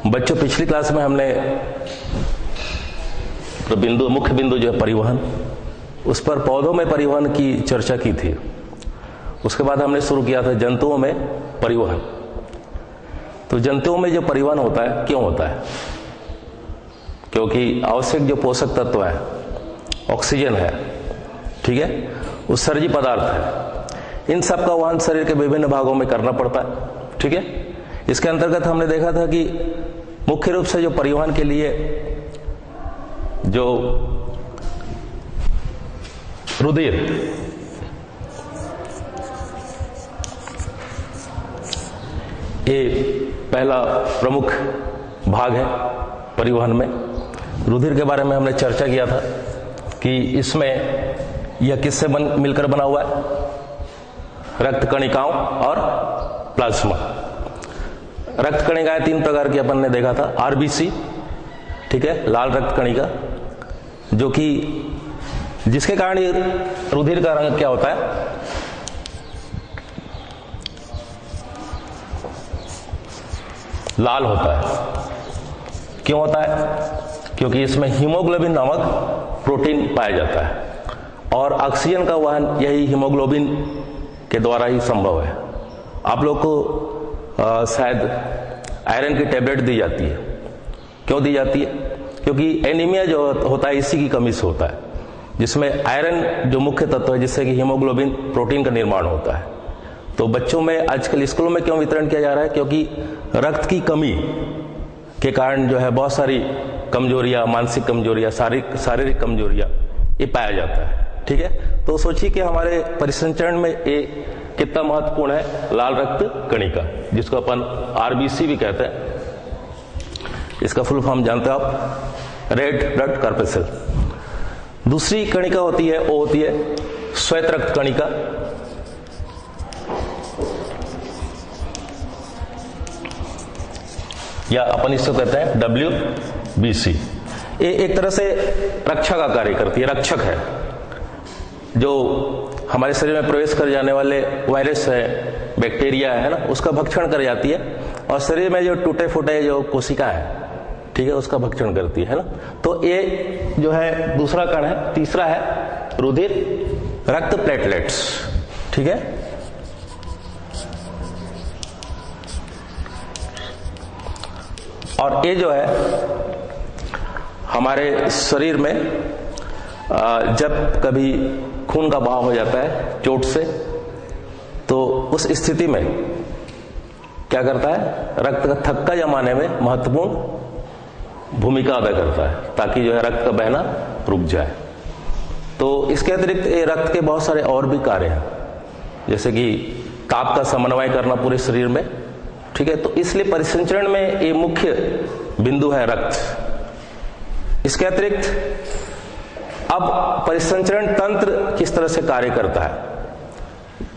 बच्चों, पिछली क्लास में हमने तो मुख्य बिंदु जो है परिवहन, उस पर पौधों में परिवहन की चर्चा की थी। उसके बाद हमने शुरू किया था जंतुओं में परिवहन। तो जंतुओं में जो परिवहन होता है, क्यों होता है? क्योंकि आवश्यक जो पोषक तत्व है, ऑक्सीजन है, ठीक है, उत्सर्जी पदार्थ है, इन सब का वहन शरीर के विभिन्न भागों में करना पड़ता है, ठीक है। इसके अंतर्गत हमने देखा था कि मुख्य रूप से जो परिवहन के लिए जो रुधिर, ये पहला प्रमुख भाग है परिवहन में। रुधिर के बारे में हमने चर्चा किया था कि इसमें यह किससे मिलकर बना हुआ है? रक्त कणिकाओं और प्लाज्मा। रक्त कणिकाएं 3 प्रकार की अपन ने देखा था। आरबीसी, ठीक है, लाल रक्त कणिका, जो कि जिसके कारण रुधिर का रंग क्या होता है? लाल होता है। क्यों होता है? क्योंकि इसमें हीमोग्लोबिन नामक प्रोटीन पाया जाता है और ऑक्सीजन का वहन यही हीमोग्लोबिन के द्वारा ही संभव है। आप लोग को शायद आयरन की टेबलेट दी जाती है। क्यों दी जाती है? क्योंकि एनीमिया जो होता है इसी की कमी से होता है, जिसमें आयरन जो मुख्य तत्व है जिससे कि हीमोग्लोबिन प्रोटीन का निर्माण होता है। तो बच्चों में आजकल स्कूलों में क्यों वितरण किया जा रहा है? क्योंकि रक्त की कमी के कारण जो है बहुत सारी कमजोरियां, मानसिक कमजोरियां, शारीरिक कमजोरियां ये पाया जाता है, ठीक है। तो सोचिए कि हमारे परिसंचरण में ये कितना महत्वपूर्ण है लाल रक्त कणिका, जिसको अपन आरबीसी भी कहते हैं। इसका फुल फॉर्म जानते हो आप? Red blood corpuscle. दूसरी कणिका होती है, वो होती है श्वेत रक्त कणिका। या अपन इसको कहते हैं WBC। ये एक तरह से रक्षा का कार्य करती है, रक्षक है, जो हमारे शरीर में प्रवेश कर जाने वाले वायरस है, बैक्टीरिया है ना, उसका भक्षण कर जाती है और शरीर में जो टूटे फूटे जो कोशिका है, ठीक है, उसका भक्षण करती है ना। तो ये जो है दूसरा कण है। तीसरा है रुधिर रक्त प्लेटलेट्स, ठीक है। और ये जो है हमारे शरीर में जब कभी खून का बहाव हो जाता है चोट से, तो उस स्थिति में क्या करता है? रक्त का थक्का जमाने में महत्वपूर्ण भूमिका अदा करता है, ताकि जो है रक्त का बहना रुक जाए। तो इसके अतिरिक्त ये रक्त के बहुत सारे और भी कार्य हैं, जैसे कि ताप का समन्वय करना पूरे शरीर में, ठीक है। तो इसलिए परिसंचरण में ये मुख्य बिंदु है रक्त। इसके अतिरिक्त अब परिसंचरण तंत्र किस तरह से कार्य करता है,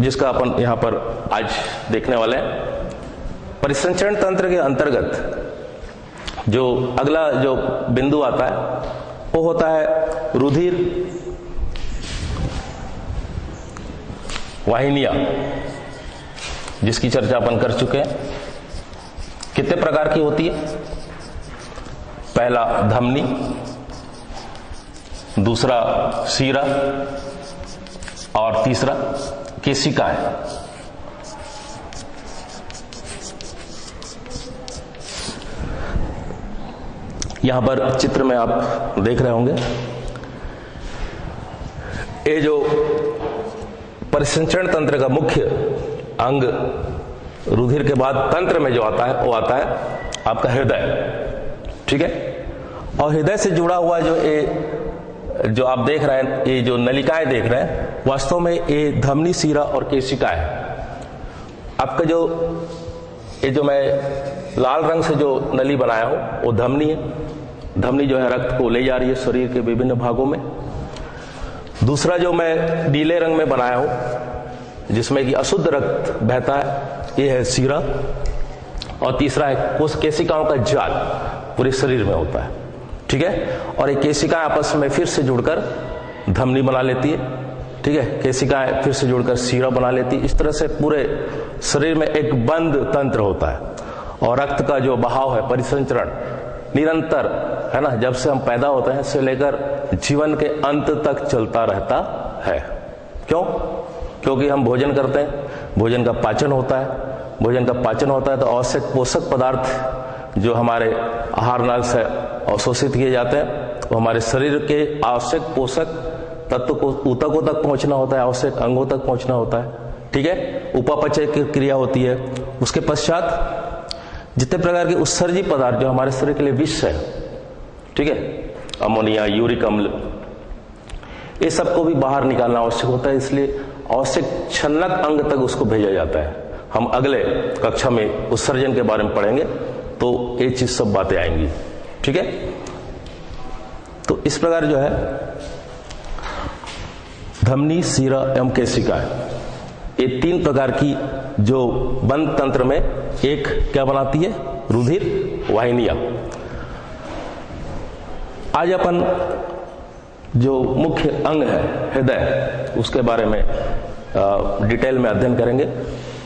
जिसका अपन यहां पर आज देखने वाले हैं। परिसंचरण तंत्र के अंतर्गत जो अगला जो बिंदु आता है वो होता है रुधिर वाहिनियां, जिसकी चर्चा अपन कर चुके हैं। कितने प्रकार की होती है? पहला धमनी, दूसरा शीरा और तीसरा केशिका है। यहां पर चित्र में आप देख रहे होंगे, ये जो परिसंचरण तंत्र का मुख्य अंग रुधिर के बाद तंत्र में जो आता है वो आता है आपका हृदय, ठीक है। और हृदय से जुड़ा हुआ जो आप देख रहे हैं, ये जो नलिकाएं देख रहे हैं, वास्तव में ये धमनी, शीरा और केशिका है। आपका ये जो मैं लाल रंग से जो नली बनाया हूं वो धमनी है। धमनी जो है रक्त को ले जा रही है शरीर के विभिन्न भागों में। दूसरा जो मैं नीले रंग में बनाया हूं, जिसमें कि अशुद्ध रक्त बहता है, ये है शीरा। और तीसरा है केशिकाओं का जाल, पूरे शरीर में होता है, ठीक है। और ये केशिकाएं आपस में फिर से जुड़कर धमनी बना लेती है, ठीक है। केशिकाएं फिर से जुड़कर शीरा बना लेती है। इस तरह से पूरे शरीर में एक बंद तंत्र होता है और रक्त का जो बहाव है, परिसंचरण निरंतर है ना, जब से हम पैदा होते हैं से लेकर जीवन के अंत तक चलता रहता है। क्यों? क्योंकि हम भोजन करते हैं, भोजन का पाचन होता है, भोजन का पाचन होता है तो आवश्यक पोषक पदार्थ जो हमारे आहार नाल से अवशोषित किए जाते हैं वो हमारे शरीर के आवश्यक पोषक तत्व को ऊतकों तक पहुंचना होता है, आवश्यक अंगों तक पहुंचना होता है। ठीक है, उपापचय की क्रिया होती है। उसके पश्चात जितने प्रकार के उत्सर्जी पदार्थ जो हमारे शरीर के लिए विष है, ठीक है, अमोनिया, यूरिक अम्ल, ये सबको भी बाहर निकालना आवश्यक होता है। इसलिए आवश्यक छन्नक अंग तक उसको भेजा जाता है। हम अगले कक्षा में उत्सर्जन के बारे में पढ़ेंगे तो ये चीज सब बातें आएंगी। ठीक है, तो इस प्रकार जो है धमनी, सीरा एवं केशिका, ये तीन प्रकार की जो बंद तंत्र में एक क्या बनाती है, रुधिर वाहिनियां। आज अपन जो मुख्य अंग है हृदय, उसके बारे में डिटेल में अध्ययन करेंगे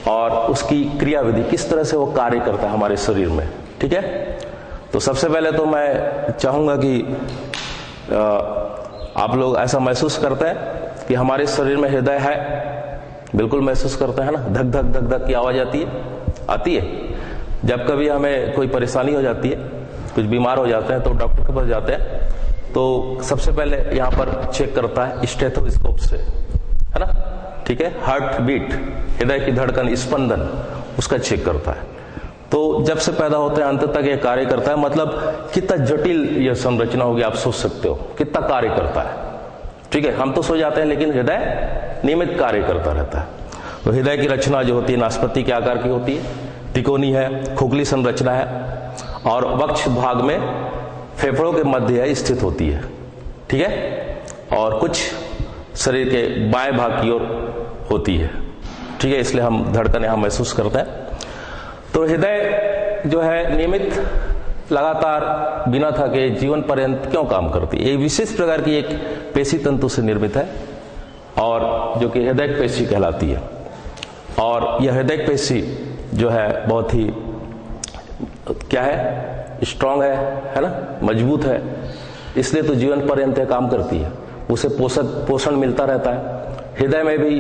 और उसकी क्रियाविधि किस तरह से वो कार्य करता है हमारे शरीर में। ठीक है, तो सबसे पहले तो मैं चाहूंगा कि आप लोग ऐसा महसूस करते हैं कि हमारे शरीर में हृदय है, बिल्कुल महसूस करते हैं ना, धक धक धक धक की आवाज आती है। जब कभी हमें कोई परेशानी हो जाती है, कुछ बीमार हो जाते हैं तो डॉक्टर के पास जाते हैं तो सबसे पहले यहाँ पर चेक करता है स्टेथोस्कोप से, है ना, ठीक है, हार्ट बीट, हृदय की धड़कन, स्पंदन, उसका चेक करता है। तो जब से पैदा होते हैं अंत तक ये कार्य करता है। मतलब कितना जटिल यह संरचना होगी आप सोच सकते हो, कितना कार्य करता है। ठीक है, हम तो सो जाते हैं लेकिन हृदय नियमित कार्य करता रहता है। तो हृदय की रचना जो होती है नाशपाती के आकार की होती है, तिकोनी है, खोखली संरचना है और वक्ष भाग में फेफड़ों के मध्य स्थित होती है। ठीक है, और कुछ शरीर के बाएं भाग की ओर होती है। ठीक है, इसलिए हम धड़कन यहां महसूस करते हैं। तो हृदय जो है नियमित, लगातार, बिना थके जीवन पर्यंत क्यों काम करती है? एक विशेष प्रकार की एक पेशी तंतु से निर्मित है और जो कि हृदय पेशी कहलाती है। और यह हृदय पेशी जो है बहुत ही क्या है, स्ट्रांग है ना, मजबूत है, इसलिए तो जीवन पर्यंत काम करती है। उसे पोषण मिलता रहता है। हृदय में भी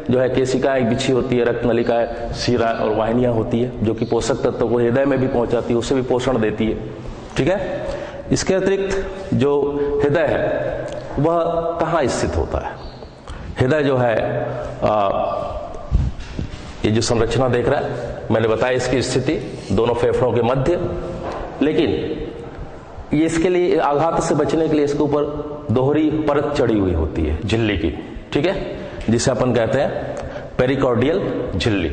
जो है केशिकाएं बिछी होती है, रक्त नलिकाएं, शिरा और वाहिनियां होती है जो कि पोषक तत्वों को हृदय में भी पहुंचाती है, उसे भी पोषण देती है। ठीक है, इसके अतिरिक्त जो हृदय है वह कहाँ स्थित होता है? हृदय जो है ये जो संरचना देख रहा है, मैंने बताया इसकी स्थिति दोनों फेफड़ों के मध्य, लेकिन ये इसके लिए आघात से बचने के लिए इसके ऊपर दोहरी परत चढ़ी हुई होती है झिल्ली की। ठीक है, जिसे अपन कहते हैं पेरिकार्डियल झिल्ली।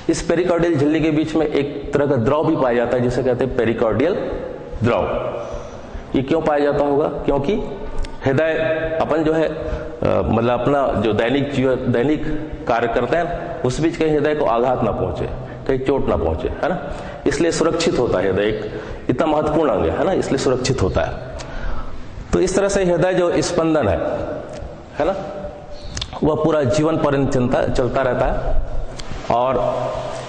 इस पेरिकार्डियल झिल्ली के बीच में एक तरह का द्रव भी पाया जाता है जिसे कहते हैं पेरिकार्डियल द्रव। ये क्यों पाया जाता होगा? क्योंकि हृदय अपन जो है मतलब अपना जो दैनिक कार्य करते हैं उस बीच कहीं हृदय को आघात ना पहुंचे, कहीं चोट ना पहुंचे, है ना, इसलिए सुरक्षित होता है हृदय। एक इतना महत्वपूर्ण अंग है ना, इसलिए सुरक्षित होता है। तो इस तरह से हृदय जो स्पंदन है ना, वह पूरा जीवन पर्यंत चलता रहता है और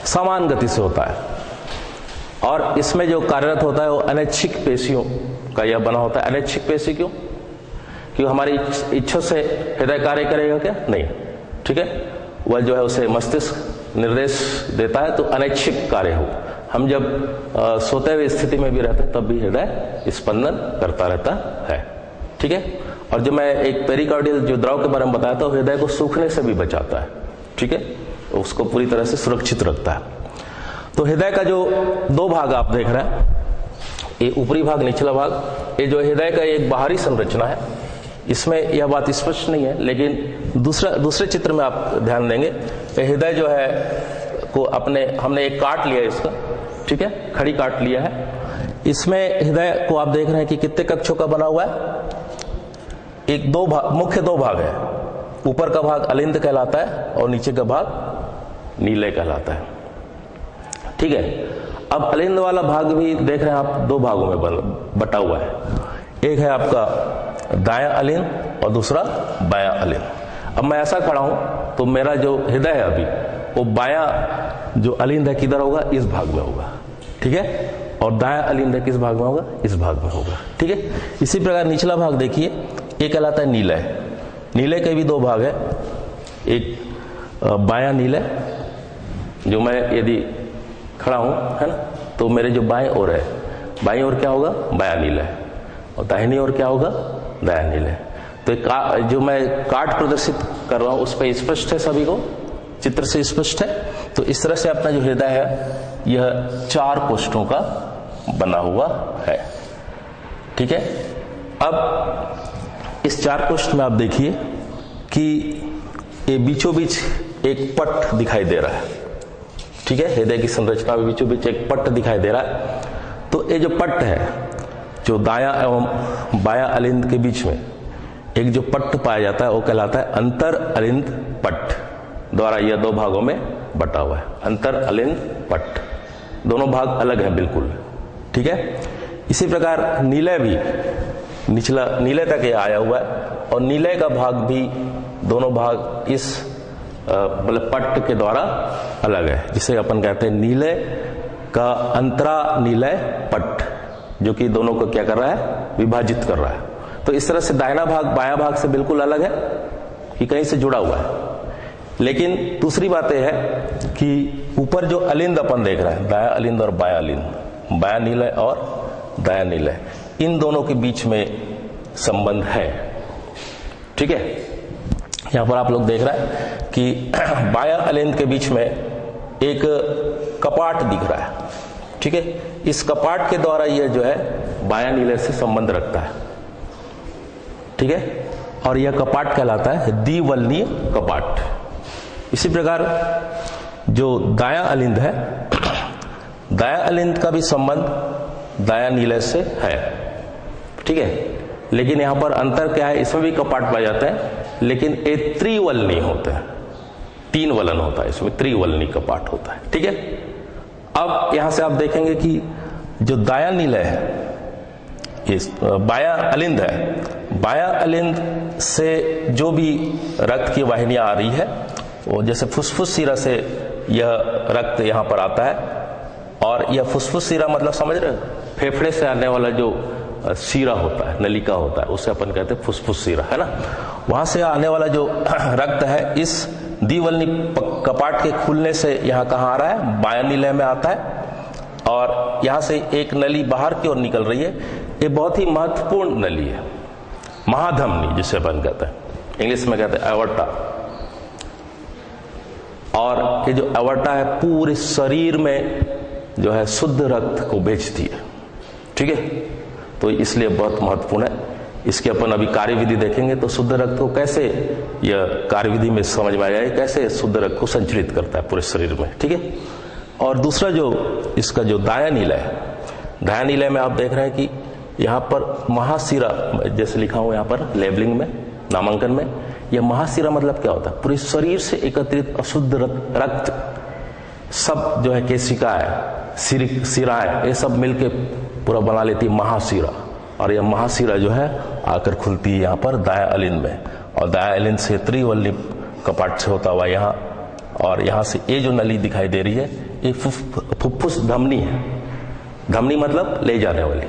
समान गति से होता है। और इसमें जो कार्यरत होता है वो अनैच्छिक पेशियों का यह बना होता है। अनैच्छिक पेशी क्यों? क्योंकि हमारी इच्छा से हृदय कार्य करेगा क्या? नहीं। ठीक है, वह जो है उसे मस्तिष्क निर्देश देता है तो अनैच्छिक कार्य हो। हम जब सोते हुए स्थिति में भी रहते हैं तब भी हृदय स्पंदन करता रहता है। ठीक है, और जो मैं एक पेरिकार्डियल जो द्रव के बारे में बताया था, हृदय को सूखने से भी बचाता है। ठीक है, उसको पूरी तरह से सुरक्षित रखता है। तो हृदय का जो दो भाग आप देख रहे हैं, ये ऊपरी भाग, निचला भाग, ये जो हृदय का एक बाहरी संरचना है, इसमें यह बात स्पष्ट नहीं है, लेकिन दूसरे चित्र में आप ध्यान देंगे, हृदय जो है को हमने एक काट लिया इसका। ठीक है, खड़ी काट लिया है। इसमें हृदय को आप देख रहे हैं कि कितने कक्षों का बना हुआ है। एक मुख्य दो भाग है। ऊपर का भाग अलिंद कहलाता है और नीचे का भाग नीले कहलाता है। ठीक है, अब अलिंद वाला भाग भी देख रहे हैं आप, दो भागों में बटा हुआ है। एक है आपका दायां अलिंद और दूसरा बायां अलिंद। अब मैं ऐसा खड़ा हूं तो मेरा जो हृदय है अभी वो बायां जो अलिंद है किधर होगा? इस भाग में होगा। ठीक है, और दाया अलिंद किस भाग में होगा, इस भाग में होगा। ठीक है, इसी प्रकार निचला भाग देखिए, ये कहलाता है नीलय। नीलय के भी दो भाग है, एक बायां नीलय, जो मैं यदि खड़ा हूं, है ना, तो मेरे जो बाएं ओर है, बाईं ओर क्या होगा, बायां नीलय, और दाहिनी ओर क्या होगा, दायां नीलय। तो जो मैं कार्ड प्रदर्शित कर रहा हूं उस पर स्पष्ट है, सभी को चित्र से स्पष्ट है। तो इस तरह से अपना जो हृदय है यह 4 कोष्ठों का बना हुआ है। ठीक है, अब इस 4 कोष्ठ में आप देखिए कि ये बीचों बीच एक पट दिखाई दे रहा है। ठीक है, हृदय की संरचना में बीचों बीच एक पट दिखाई दे रहा है। तो ये जो पट है, जो दायां एवं बायां अलिंद के बीच में एक जो पट्ट पाया जाता है वो कहलाता है अंतर अलिंद पट्ट, द्वारा यह 2 भागों में बटा हुआ है। अंतर अलिंद पट्ट, दोनों भाग अलग हैं बिल्कुल। ठीक है, इसी प्रकार नीलय भी निचला नीलय तक ये आया हुआ है, और नीलय का भाग भी, दोनों भाग इस मतलब पट्ट के द्वारा अलग है, जिसे अपन कहते हैं नीलय का अंतरा नीलय पट्ट, जो कि दोनों को क्या कर रहा है, विभाजित कर रहा है। तो इस तरह से दाहिना भाग बायां भाग से बिल्कुल अलग है कि कहीं से जुड़ा हुआ है। लेकिन दूसरी बात यह है कि ऊपर जो अलिंद अपन देख रहे हैं, दायां अलिंद और बायां अलिंद, बायां नीलय और दायां नीलय, इन दोनों के बीच में संबंध है। ठीक है, यहां पर आप लोग देख रहे हैं कि बायां अलिंद के बीच में एक कपाट दिख रहा है। ठीक है, इस कपाट के द्वारा यह जो है बायां नीलय से संबंध रखता है। ठीक है, और यह कपाट कहलाता है द्विवलनीय कपाट। इसी प्रकार जो दायां अलिंद है, दायां अलिंद का भी संबंध दायां नीलय से है। ठीक है, लेकिन यहां पर अंतर क्या है, इसमें भी कपाट पाए जाते हैं, लेकिन ये त्रिवलनीय होते हैं, 3 वलन होता है, इसमें त्रिवलनीय कपाट होता है। ठीक है, अब यहां से आप देखेंगे कि जो दायां नीलय है, ये बायां अलिंद है, बायां अलिंद से जो भी रक्त की वाहिनियां आ रही है, वो जैसे फुसफुस सिरा से यह रक्त यहां पर आता है, और यह फुसफुस सिरा मतलब समझ रहे हो, फेफड़े से आने वाला जो सीरा होता है, नलिका होता है, उसे अपन कहते हैं फुसफुस सिरा, है ना। वहां से आने वाला जो रक्त है, इस द्विवलनीय कपाट के खुलने से यहां कहां आ रहा है, बायां नीलय में आता है, और यहां से एक नली बाहर की ओर निकल रही है। ये बहुत ही महत्वपूर्ण नली है, महाधमनी जिसे अपन कहते हैं, इंग्लिश में कहते हैं एवर्टा। और ये जो एवर्टा है पूरे शरीर में जो है शुद्ध रक्त को भेजती है। ठीक है, तो इसलिए बहुत महत्वपूर्ण है। इसके अपन अभी कार्यविधि देखेंगे तो शुद्ध रक्त को कैसे, यह कार्यविधि में समझ में आ जाए कैसे शुद्ध रक्त को संचरित करता है पूरे शरीर में। ठीक है, और दूसरा जो इसका जो दायां नीलय है, दायां नीलय में आप देख रहे हैं कि यहाँ पर महाशिरा, जैसे लिखा हूं यहाँ पर लेबलिंग में, नामांकन में, यह महाशिरा मतलब क्या होता है, पूरे शरीर से एकत्रित अशुद्ध रक्त सब जो है, केशिका है, सिरा है, ये सब मिलके पूरा बना लेती है महाशिरा। और यह महाशिरा जो है आकर खुलती है यहाँ पर दायां अलिंद में, और दायां अलिंद से त्रिवलनीय कपाट से होता हुआ यहाँ, और यहाँ से ये जो नली दिखाई दे रही है, ये फुफ्फुस धमनी है। धमनी मतलब ले जाने वाली,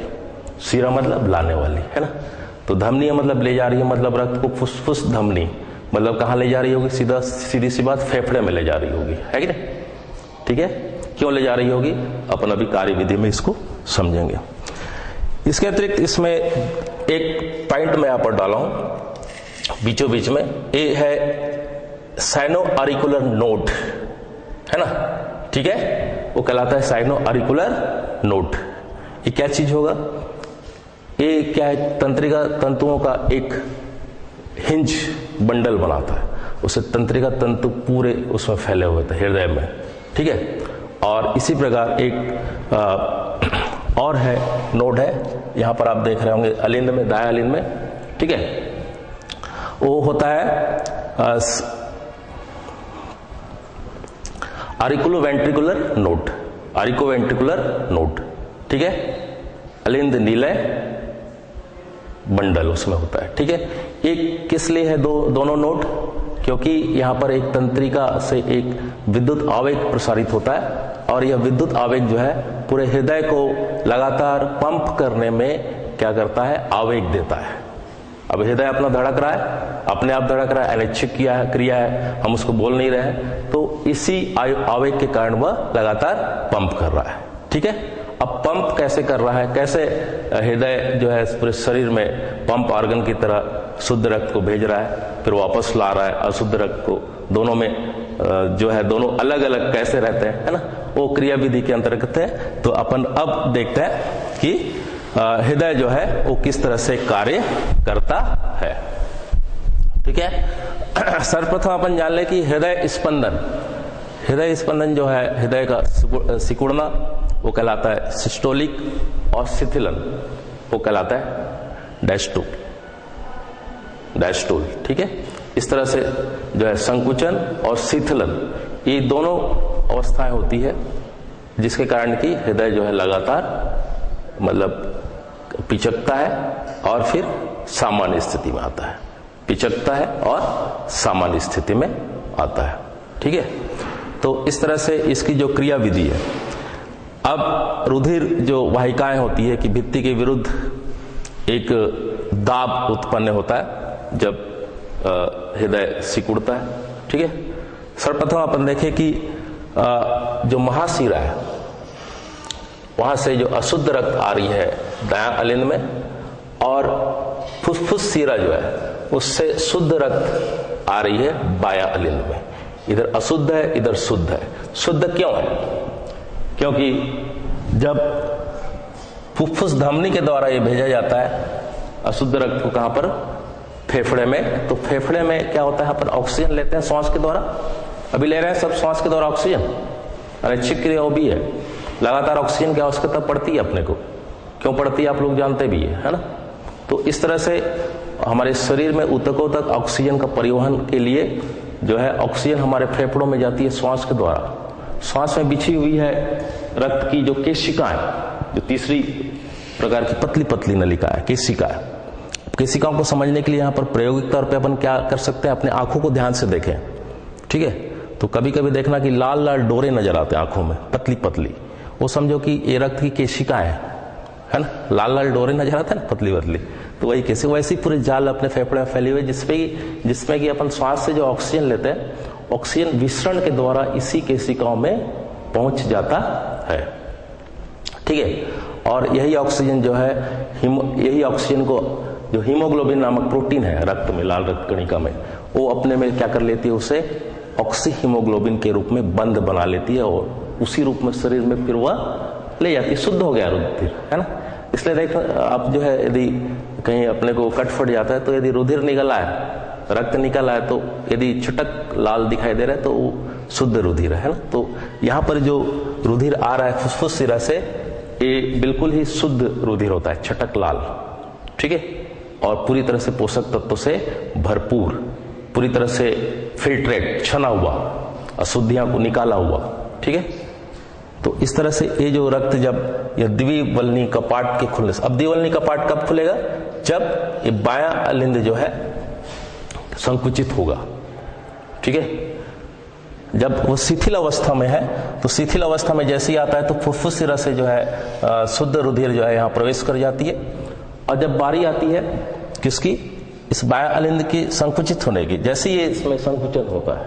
सिरा मतलब लाने वाली, है ना। तो धमनी मतलब ले जा रही है, मतलब रक्त को फुसफुस धमनी मतलब कहाँ ले जा रही होगी, सीधी सी बात फेफड़े में ले जा रही होगी, है कि नहीं। ठीक है, क्यों ले जा रही होगी अपन अभी कार्यविधि में इसको समझेंगे। इसके अतिरिक्त इसमें एक पॉइंट मैं यहाँ पर डाला हूं बीचों बीच में, ये है साइनो ऑरिकुलर नोड, है ना। ठीक है, वो कहलाता है साइनो ऑरिकुलर नोड। ये क्या चीज होगा, ये क्या है, तंत्रिका तंतुओं का एक हिंज बंडल बनाता है, उसे तंत्रिका तंतु पूरे उसमें फैले हुए थे हृदय में। ठीक है, और इसी प्रकार एक और है नोड है, यहां पर आप देख रहे होंगे अलिंद में, दायां अलिंद में। ठीक है, वो होता है आरिकुलो वेंट्रिकुलर नोड, आरिको वेंट्रिकुलर नोड। ठीक है, अलिंद नीलय बंडल उसमें होता है। ठीक है, एक किस लिए है दोनों नोड, क्योंकि यहां पर एक तंत्रिका से एक विद्युत आवेग प्रसारित होता है, और यह विद्युत आवेग जो है पूरे हृदय को लगातार पंप करने में क्या करता है, आवेग देता है। अब हृदय अपना धड़क रहा है, अपने आप धड़क रहा है, अनैच्छिक क्रिया है, हम उसको बोल नहीं रहे हैं, तो इसी आवेग के कारण वह लगातार पंप कर रहा है। ठीक है, अब पंप कैसे कर रहा है, कैसे हृदय जो है पूरे शरीर में पंप ऑर्गन की तरह शुद्ध रक्त को भेज रहा है, फिर वापस ला रहा है अशुद्ध रक्त को, दोनों में जो है दोनों अलग अलग कैसे रहते हैं, है ना, वो क्रिया विधि के अंतर्गत है। तो अपन अब देखते हैं कि हृदय जो है वो किस तरह से कार्य करता है। ठीक है, सर्वप्रथम अपन जान ले कि हृदय स्पंदन जो है, हृदय का सिकुड़ना वो कहलाता है सिस्टोलिक, और शिथिलन वो कहलाता है डायस्टोल। ठीक है, इस तरह से जो है संकुचन और शिथिलन, ये दोनों अवस्थाएं होती है जिसके कारण कि हृदय जो है लगातार मतलब पिचकता है और फिर सामान्य स्थिति में आता है, पिचकता है और सामान्य स्थिति में आता है। ठीक है, तो इस तरह से इसकी जो क्रिया विधि है। अब रुधिर जो वाहिकाएं होती है कि भित्ति के विरुद्ध एक दाब उत्पन्न होता है जब हृदय सिकुड़ता है। ठीक है, सर्वप्रथम अपन देखें कि जो महाशिरा है वहां से जो अशुद्ध रक्त आ रही है दायां अलिंद में, और फुफ्फुस शिरा जो है उससे शुद्ध रक्त आ रही है बायां अलिंद में। इधर अशुद्ध है, इधर शुद्ध है। शुद्ध क्यों है? क्योंकि जब फुफ्फुस धमनी के द्वारा ये भेजा जाता है अशुद्ध रक्त को, कहां पर, फेफड़े में, तो फेफड़े में क्या होता है, अपन ऑक्सीजन लेते हैं श्वास के द्वारा, अभी ले रहे हैं सब श्वास के द्वारा ऑक्सीजन, अनैच्छिक क्रिया वो भी है, लगातार ऑक्सीजन की आवश्यकता पड़ती है अपने को, क्यों पड़ती है आप लोग जानते भी है ना। तो इस तरह से हमारे शरीर में ऊतकों तक ऑक्सीजन का परिवहन के लिए जो है ऑक्सीजन हमारे फेफड़ों में जाती है श्वास के द्वारा। श्वास में बिछी हुई है रक्त की जो केशिकाएं, जो तीसरी प्रकार की पतली पतली नलिका है, केशिका है। केशिकाओं को समझने के लिए यहाँ पर प्रायोगिक तौर पे अपन क्या कर सकते हैं, अपने आंखों को ध्यान से देखें। ठीक है, तो कभी कभी देखना कि लाल लाल डोरे नजर आते हैं आंखों में, पतली पतली, वो समझो कि ये रक्त की केशिकाएं है ना, लाल लाल डोरे नजर आते हैं ना पतली पतली, तो वही कैसे वैसी पूरे जाल अपने फेफड़े में फैली हुई, जिसमें कि अपन श्वास से जो ऑक्सीजन लेते हैं, ऑक्सीजन विसरण के द्वारा इसी केशिकाओं में पहुंच जाता है। ठीक है, और यही ऑक्सीजन जो है यही ऑक्सीजन को जो हीमोग्लोबिन नामक प्रोटीन है रक्त में, लाल रक्त कणिका में, वो अपने में क्या कर लेती है, उसे ऑक्सी हीमोग्लोबिन के रूप में बंद बना लेती है, और उसी रूप में शरीर में फिर वह ले जाती है, शुद्ध हो गया रुधिर, है ना। इसलिए देख आप जो है यदि कहीं अपने को कट फट जाता है, तो यदि रुधिर निकला है, रक्त निकला है, तो यदि छटक लाल दिखाई दे रहा है तो वो शुद्ध रुधिर है ना। तो यहाँ पर जो रुधिर आ रहा है फुफ्फुस शिरा से, ये बिल्कुल ही शुद्ध रुधिर होता है, छटक लाल। ठीक है, और पूरी तरह से पोषक तत्वों से भरपूर, पूरी तरह से फिल्ट्रेट, छना हुआ, अशुद्धियां को निकाला हुआ। ठीक है, तो इस तरह से ये जो रक्त जब यह द्विवल्नी कपाट के खुलने से, अब द्विवल्नी कपाट कब खुलेगा, जब ये बायां अलिंद जो है संकुचित होगा। ठीक है, जब वो शिथिल अवस्था में है, तो शिथिल अवस्था में जैसे ही आता है तो फुफ्फुस शिरा से जो है शुद्ध रुधिर जो है यहाँ प्रवेश कर जाती है, और जब बारी आती है किसकी, इस बायां अलिंद की संकुचित होने की, जैसे ही इसमें संकुचन होता है,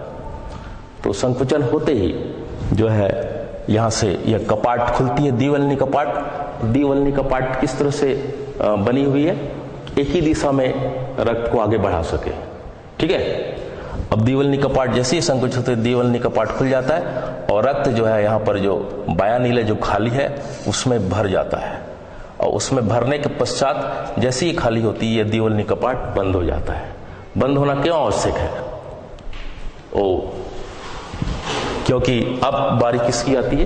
तो संकुचन होते ही जो है यहां से यह कपाट खुलती है, द्विवल्नी कपाट। द्विवल्नी कपाट किस तरह से बनी हुई है, एक ही दिशा में रक्त को आगे बढ़ा सके। ठीक है, अब द्विवल्नी कपाट जैसे ही संकुचित होते हैं, द्विवल्नी कपाट खुल जाता है, और रक्त जो है यहाँ पर जो बायां नीले जो खाली है उसमें भर जाता है, और उसमें भरने के पश्चात जैसे ही खाली होती है, ये द्विवल्नी कपाट बंद हो जाता है। बंद होना क्यों आवश्यक है, क्योंकि अब बारी किसकी आती है,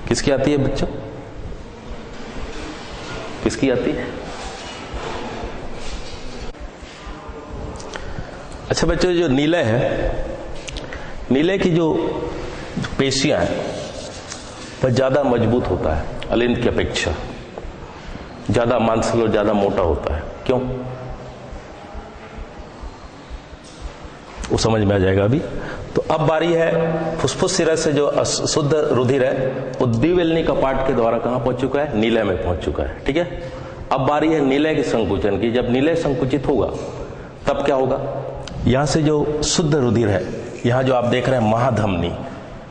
किसकी आती है बच्चों, किसकी आती है? अच्छा बच्चों, जो नीले है, नीले की जो पेशियां हैं वह ज्यादा मजबूत होता है अलिंद की अपेक्षा, ज्यादा मांसल और ज्यादा मोटा होता है। क्यों? वो समझ में आ जाएगा अभी। तो अब बारी है फुफ्फुस सिरा से जो शुद्ध रुधिर है वो द्विवेलनी कपाट के द्वारा कहां पहुंच चुका है, नीलय में पहुंच चुका है। ठीक है, अब बारी है नीलय के संकुचन की। जब नीलय संकुचित होगा तब क्या होगा, यहां से जो शुद्ध रुधिर है, यहां जो आप देख रहे हैं महाधमनी,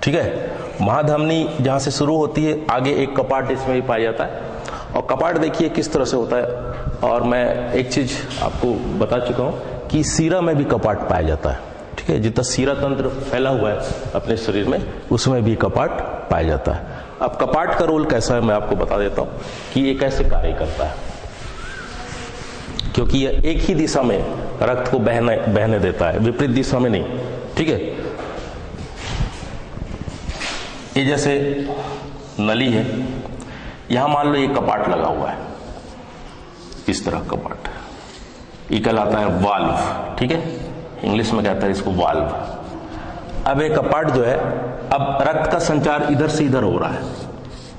ठीक है, महाधमनी जहां से शुरू होती है, आगे एक कपाट इसमें भी पाया जाता है। और कपाट देखिए किस तरह से होता है। और मैं एक चीज आपको बता चुका हूं कि सीरा में भी कपाट पाया जाता है। ठीक है, जितना सीरा तंत्र फैला हुआ है अपने शरीर में, उसमें भी कपाट पाया जाता है। अब कपाट का रोल कैसा है मैं आपको बता देता हूं कि ये कैसे कार्य करता है। क्योंकि ये एक ही दिशा में रक्त को बहने देता है, विपरीत दिशा में नहीं। ठीक है, ये जैसे नली है, यहां मान लो ये कपाट लगा हुआ है, इस तरह कपाट, ये कहलाता है वाल्व। ठीक है, इंग्लिश में कहता है इसको वाल्व। अब ये कपाट जो है, अब रक्त का संचार इधर से इधर हो रहा है,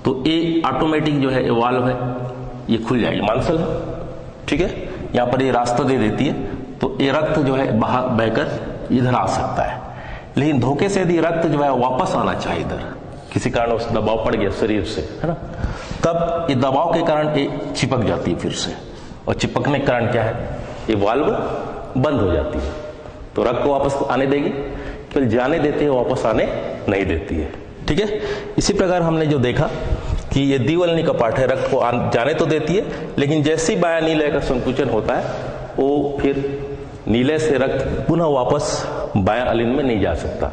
तो ये ऑटोमेटिक जो है ये वाल्व है, ये खुल जाएगी, मांसल है। ठीक है, यहां पर ये रास्ता दे देती है, तो ये रक्त जो है बहकर इधर आ सकता है। लेकिन धोखे से यदि रक्त जो है वापस आना चाहिए इधर, किसी कारण उस दबाव पड़ गया शरीर से, है ना, तब ये दबाव के कारण ये चिपक जाती है फिर से, और चिपकने के कारण क्या है, ये वाल्व बंद हो जाती है। तो रक्त को वापस आने देगी, केवल जाने देती है, वापस आने नहीं देती है। ठीक है, इसी प्रकार हमने जो देखा कि ये द्विवेलनी कपाट है, रक्त को जाने तो देती है, लेकिन जैसे ही बायां नीलय का संकुचन होता है, वो फिर नीलय से रक्त पुनः वापस बायां अलिन में नहीं जा सकता,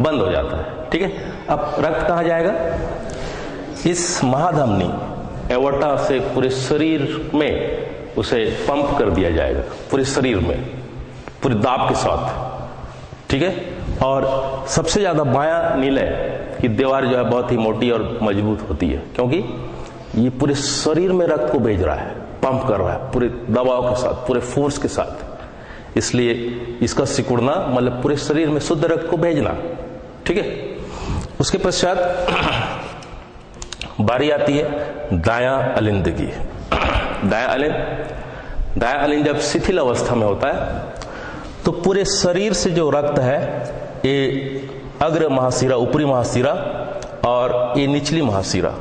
बंद हो जाता है। ठीक है, अब रक्त कहां जाएगा, इस महाधमनी एवोर्टा से पूरे शरीर में उसे पंप कर दिया जाएगा, पूरे शरीर में, पूरे दाब के साथ। ठीक है, और सबसे ज्यादा बायां नीलय की दीवार जो है बहुत ही मोटी और मजबूत होती है, क्योंकि ये पूरे शरीर में रक्त को भेज रहा है, पंप कर रहा है पूरे दबाव के साथ, पूरे फोर्स के साथ। इसलिए इसका सिकुड़ना मतलब पूरे शरीर में शुद्ध रक्त को भेजना। ठीक है, उसके पश्चात बारी आती है दायां अलिंद की। दायां अलिंद जब शिथिल अवस्था में होता है, तो पूरे शरीर से जो रक्त है, ये अग्र महाशिरा, ऊपरी महाशिरा और ये निचली महाशिरा,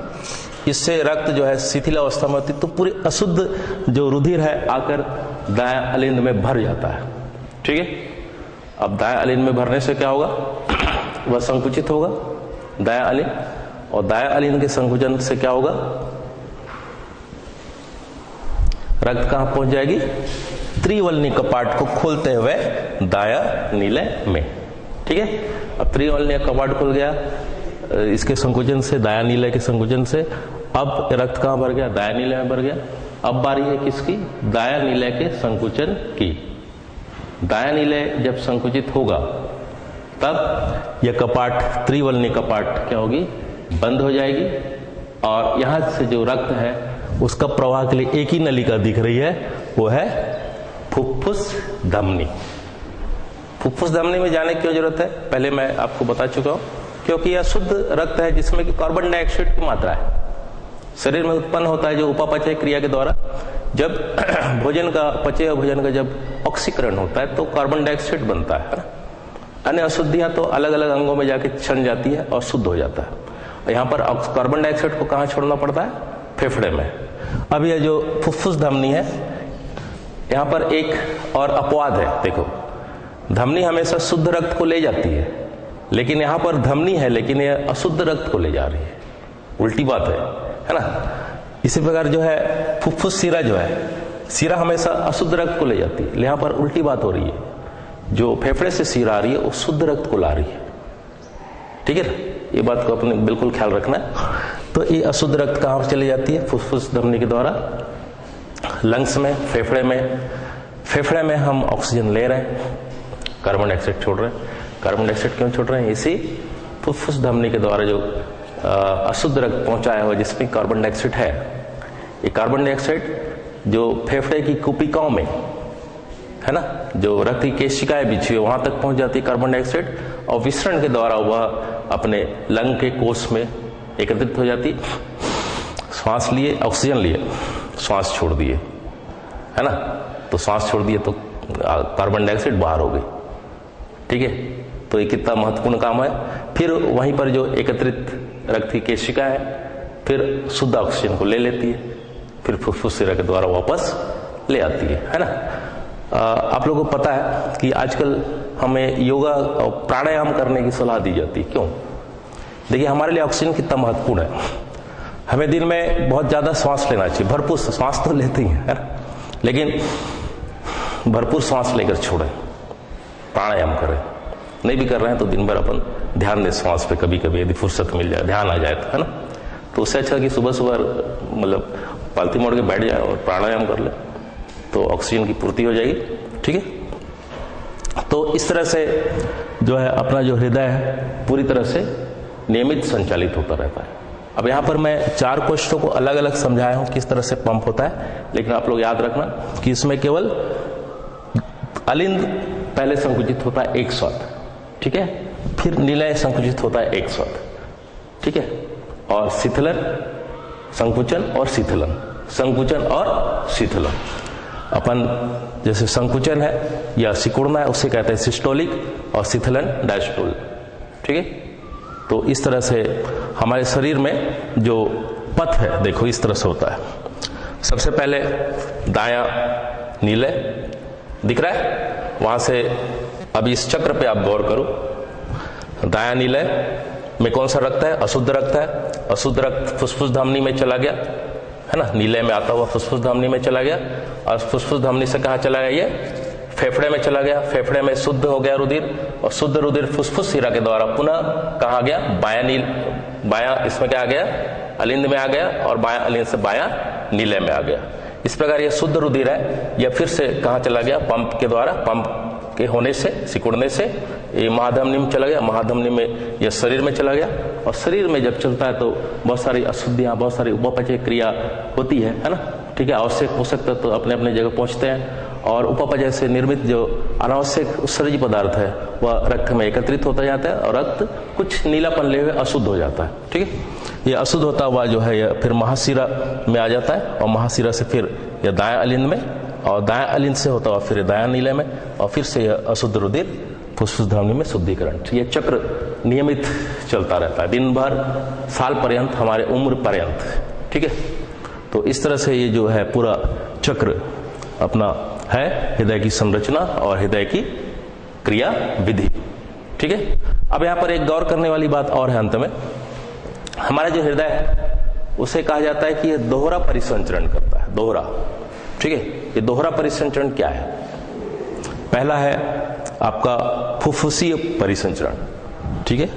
इससे रक्त जो है शिथिल अवस्था में होती है, तो पूरे अशुद्ध जो रुधिर है आकर दायां अलिंद में भर जाता है। ठीक है, अब दायां अलिंद में भरने से क्या होगा, वह संकुचित होगा दायां अलिंद, और दायां अलिंद के संकुचन से क्या होगा, रक्त कहां पहुंच जाएगी, त्रिवेलनी कपाट को खोलते हुए दायां नीलय में। ठीक है, अब त्रिवेलनी कपाट खुल गया इसके संकुचन से, दायां नीलय के संकुचन से। अब रक्त कहां भर गया, दायां नीलय में भर गया। अब बारी है किसकी, दायां नीलय के संकुचन की। दायां नीलय जब संकुचित होगा तब यह कपाट, त्रिवेलनी कपाट क्या होगी, बंद हो जाएगी, और यहां से जो रक्त है उसका प्रवाह के लिए एक ही नलिका दिख रही है, वो है फुफ्फुस धमनी। फुफ्फुस धमनी में जाने की क्यों जरूरत है, पहले मैं आपको बता चुका हूं, क्योंकि यह शुद्ध रक्त है जिसमें कि कार्बन डाइऑक्साइड की मात्रा है, शरीर में उत्पन्न होता है जो उपापचय क्रिया के द्वारा। जब भोजन का पचय और भोजन का जब ऑक्सीकरण होता है तो कार्बन डाइऑक्साइड बनता है ना। अन्य अशुद्धियां तो अलग अलग अंगों में जाके छन जाती है और शुद्ध हो जाता है। और यहाँ पर कार्बन डाइऑक्साइड को कहाँ छोड़ना पड़ता है, फेफड़े में। अब यह जो फुफ्फुस धमनी है, यहाँ पर एक और अपवाद है। देखो, धमनी हमेशा शुद्ध रक्त को ले जाती है, लेकिन यहाँ पर धमनी है लेकिन यह अशुद्ध रक्त को ले जा रही है, उल्टी बात है ना। इसी प्रकार जो है फुफ्फुस सिरा जो है, सिरा हमेशा अशुद्ध रक्त को ले जाती है, यहाँ पर उल्टी बात हो रही है, जो फेफड़े से सिरा आ रही है वो शुद्ध रक्त को ला रही है। ठीक है ना, ये बात को अपने बिल्कुल ख्याल रखना है। तो ये अशुद्ध रक्त कहाँ चली जाती है, फुफ्फुस धमनी के द्वारा लंग्स में, फेफड़े में। फेफड़े में हम ऑक्सीजन ले रहे हैं, कार्बन डाइऑक्साइड छोड़ रहे हैं। कार्बन डाइऑक्साइड क्यों छोड़ रहे हैं, इसी फुफ्फुस धमनी के द्वारा जो अशुद्ध रक्त पहुंचाया हुआ जिसमें कार्बन डाइऑक्साइड है, ये कार्बन डाइऑक्साइड जो फेफड़े की कुपिकाओं में है ना, जो रक्त की केशिकाएं बिछी है वहां तक पहुंच जाती है कार्बन डाइऑक्साइड, और विसरण के द्वारा वह अपने लंग के कोष में एकत्रित हो जाती। श्वास लिए, ऑक्सीजन लिए, श्वास छोड़ दिए, है ना, तो श्वास छोड़ दिए तो कार्बन डाइऑक्साइड बाहर हो गई। ठीक है, तो ये कितना महत्वपूर्ण काम है। फिर वहीं पर जो एकत्रित रक्त की केशिका है फिर शुद्ध ऑक्सीजन को ले लेती है, फिर फुफ्फुस सिरा के द्वारा वापस ले आती है ना। आप लोगों को पता है कि आजकल हमें योगा और प्राणायाम करने की सलाह दी जाती है। क्यों? देखिए, हमारे लिए ऑक्सीजन कितना महत्वपूर्ण है। हमें दिन में बहुत ज्यादा सांस लेना चाहिए, भरपूर सांस तो लेते ही है ना, लेकिन भरपूर सांस लेकर छोड़ें, प्राणायाम करें। नहीं भी कर रहे हैं तो दिन भर अपन ध्यान दें सांस पे, कभी कभी यदि फुर्सत मिल जाए, ध्यान आ जाए तो, है ना। तो उससे अच्छा कि सुबह सुबह मतलब पालती मोड़ के बैठ जाए और प्राणायाम कर ले, तो ऑक्सीजन की पूर्ति हो जाएगी। ठीक है, तो इस तरह से जो है अपना जो हृदय है पूरी तरह से नियमित संचालित होता रहता है। अब यहाँ पर मैं 4 क्वेश्चनों को अलग अलग समझाया हूं किस तरह से पंप होता है, लेकिन आप लोग याद रखना कि इसमें केवल अलिंद पहले संकुचित होता है एक साथ, ठीक है, फिर निलय संकुचित होता है एक साथ, ठीक है, और शिथिलन, संकुचन और शिथिलन, संकुचन और शिथिलन। अपन जैसे संकुचन है या सिकुड़ना है उसे कहते हैं सिस्टोलिक और शिथिलन डायस्टोल, ठीक है। तो इस तरह से हमारे शरीर में जो पथ है देखो इस तरह से होता है। सबसे पहले दायां नीले दिख रहा है, वहां से अभी इस चक्र पे आप गौर करो। दायां नीले में कौन सा रक्त है? अशुद्ध रक्त है। अशुद्ध रक्त फुसफुस धमनी में चला गया, है ना, नीले में आता हुआ फुसफुस धमनी में चला गया, और फुसफुस धमनी से कहां चला गया? ये फेफड़े में चला गया। फेफड़े में शुद्ध हो गया रुधिर, और शुद्ध रुधिर फुसफुस शिरा के द्वारा पुनः कहा गया? बायां इसमें क्या आ गया? अलिंद में आ गया, और बायां अलिंद से बायां नीले में आ गया। इस प्रकार यह शुद्ध रुधिर है, यह फिर से कहां चला गया? पंप के द्वारा, पंप के होने से, सिकुड़ने से ये महाधमनी में चला गया, महाधमनी में यह शरीर में चला गया, और शरीर में जब चलता है तो बहुत सारी अशुद्धियां, बहुत सारी उपापचय क्रिया होती है ना, ठीक है। आवश्यक पोषक तत्व तो अपने अपने जगह पहुंचते हैं, और उपापचय से निर्मित जो अनावश्यक उत्सर्जित पदार्थ है वह रक्त में एकत्रित होता जाता है, और रक्त कुछ नीलापन ले हुए अशुद्ध हो जाता है, ठीक है। यह अशुद्ध होता हुआ जो है यह फिर महाशिरा में आ जाता है, और महाशिरा से फिर यह दायां अलिंद में, और दायां अलिंद से होता हुआ फिर दायां नीले में, और फिर से यह अशुद्ध रुधिर फुसफुस धमनी में शुद्धिकरण। यह चक्र नियमित चलता रहता है दिन भर, साल पर्यंत, हमारे उम्र पर्यंत, ठीक है। तो इस तरह से ये जो है पूरा चक्र अपना है हृदय की संरचना और हृदय की क्रिया विधि, ठीक है। अब यहां पर एक गौर करने वाली बात और है, अंत में हमारा जो हृदय है उसे कहा जाता है कि यह दोहरा परिसंचरण करता है, दोहरा, ठीक है। ये दोहरा परिसंचरण क्या है? पहला है आपका फुफ्फुसीय परिसंचरण, ठीक है।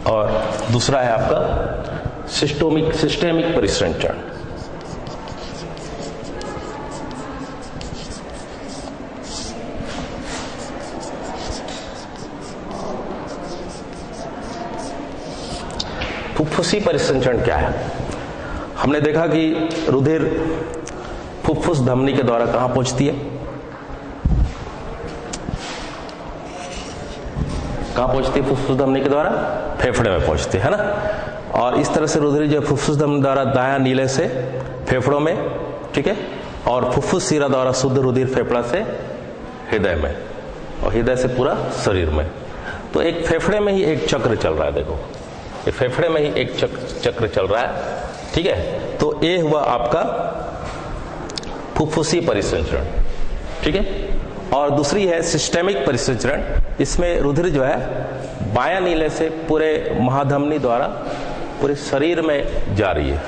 और दूसरा है आपका सिस्टेमिक परिसंचरण। फुफ्फुसी परिसंचरण क्या है? हमने देखा कि रुधिर फुफ्फुस धमनी के द्वारा कहां पहुंचती है? कहां पहुंचती है फुफ्फुस धमनी के द्वारा? फेफड़े में पहुंचती है ना। और इस तरह से रुधिर जो फुफ्फुस धमनी द्वारा दायां नीले से फेफड़ों में, ठीक है, और फुफ्फुस शिरा द्वारा शुद्ध रुधिर फेफड़ा से हृदय में, और हृदय से पूरा शरीर में। तो एक फेफड़े में ही एक चक्र चल रहा है, देखो ये फेफड़े में ही एक चक्र चल रहा है, ठीक है। तो ये हुआ आपका फुफ्फुसी परिसंचरण, ठीक है। और दूसरी है सिस्टेमिक परिसंचरण। इसमें रुधिर जो है बायां नीले से पूरे महाधमनी द्वारा पूरे शरीर में जा रही है,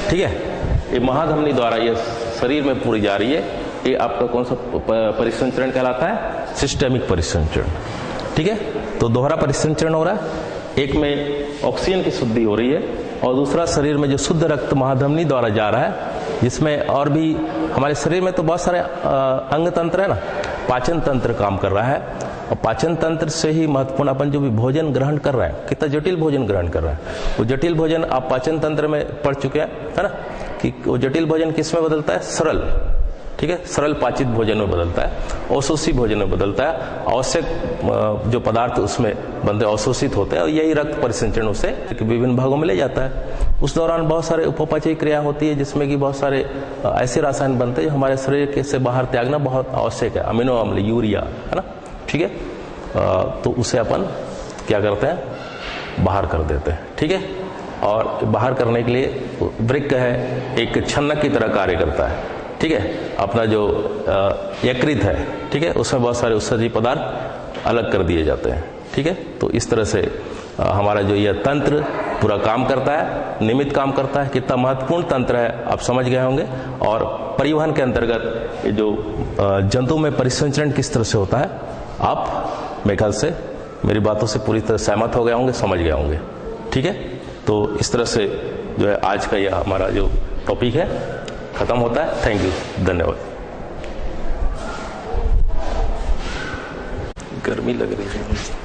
ठीक है। ये महाधमनी द्वारा ये शरीर में पूरी जा रही है। ये आपका कौन सा परिसंचरण कहलाता है? सिस्टेमिक परिसंचरण, ठीक है। तो दोहरा परिसंचरण हो रहा है, एक में ऑक्सीजन की शुद्धि हो रही है, और दूसरा शरीर में जो शुद्ध रक्त महाधमनी द्वारा जा रहा है, जिसमें और भी हमारे शरीर में तो बहुत सारे अंग तंत्र है ना, पाचन तंत्र काम कर रहा है, और पाचन तंत्र से ही महत्वपूर्ण अपन जो भी भोजन ग्रहण कर रहे हैं, कितना जटिल भोजन ग्रहण कर रहे हैं, वो जटिल भोजन आप पाचन तंत्र में पढ़ चुके हैं, है ना, कि वो जटिल भोजन किस में बदलता है? सरल, ठीक है, सरल पाचित भोजन में बदलता है, अवशोषित भोजन में बदलता है, आवश्यक जो पदार्थ उसमें बनते अवशोषित होते हैं और यही रक्त परिसंचरण उसे विभिन्न भागों में ले जाता है। उस दौरान बहुत सारे उपपाचयी क्रिया होती है जिसमें कि बहुत सारे ऐसे रसायन बनते हैं जो हमारे शरीर के से बाहर त्यागना बहुत आवश्यक है, अमीनो अम्ल, यूरिया, है ना, ठीक है, तो उसे अपन क्या करते हैं, बाहर कर देते हैं, ठीक है। और बाहर करने के लिए वृक्क है एक छन्नक की तरह कार्य करता है, ठीक है, अपना जो यकृत है, ठीक है, उसमें बहुत सारे उत्सर्जी पदार्थ अलग कर दिए जाते हैं, ठीक है। तो इस तरह से हमारा जो यह तंत्र पूरा काम करता है, नियमित काम करता है। कितना महत्वपूर्ण तंत्र है आप समझ गए होंगे। और परिवहन के अंतर्गत जो जंतु में परिसंचरण किस तरह से होता है, आप मेरे ख्याल से मेरी बातों से पूरी तरह सहमत हो गए होंगे, समझ गए होंगे, ठीक है। तो इस तरह से जो है आज का यह हमारा जो टॉपिक है खत्म होता है। थैंक यू, धन्यवाद। गर्मी लग रही है।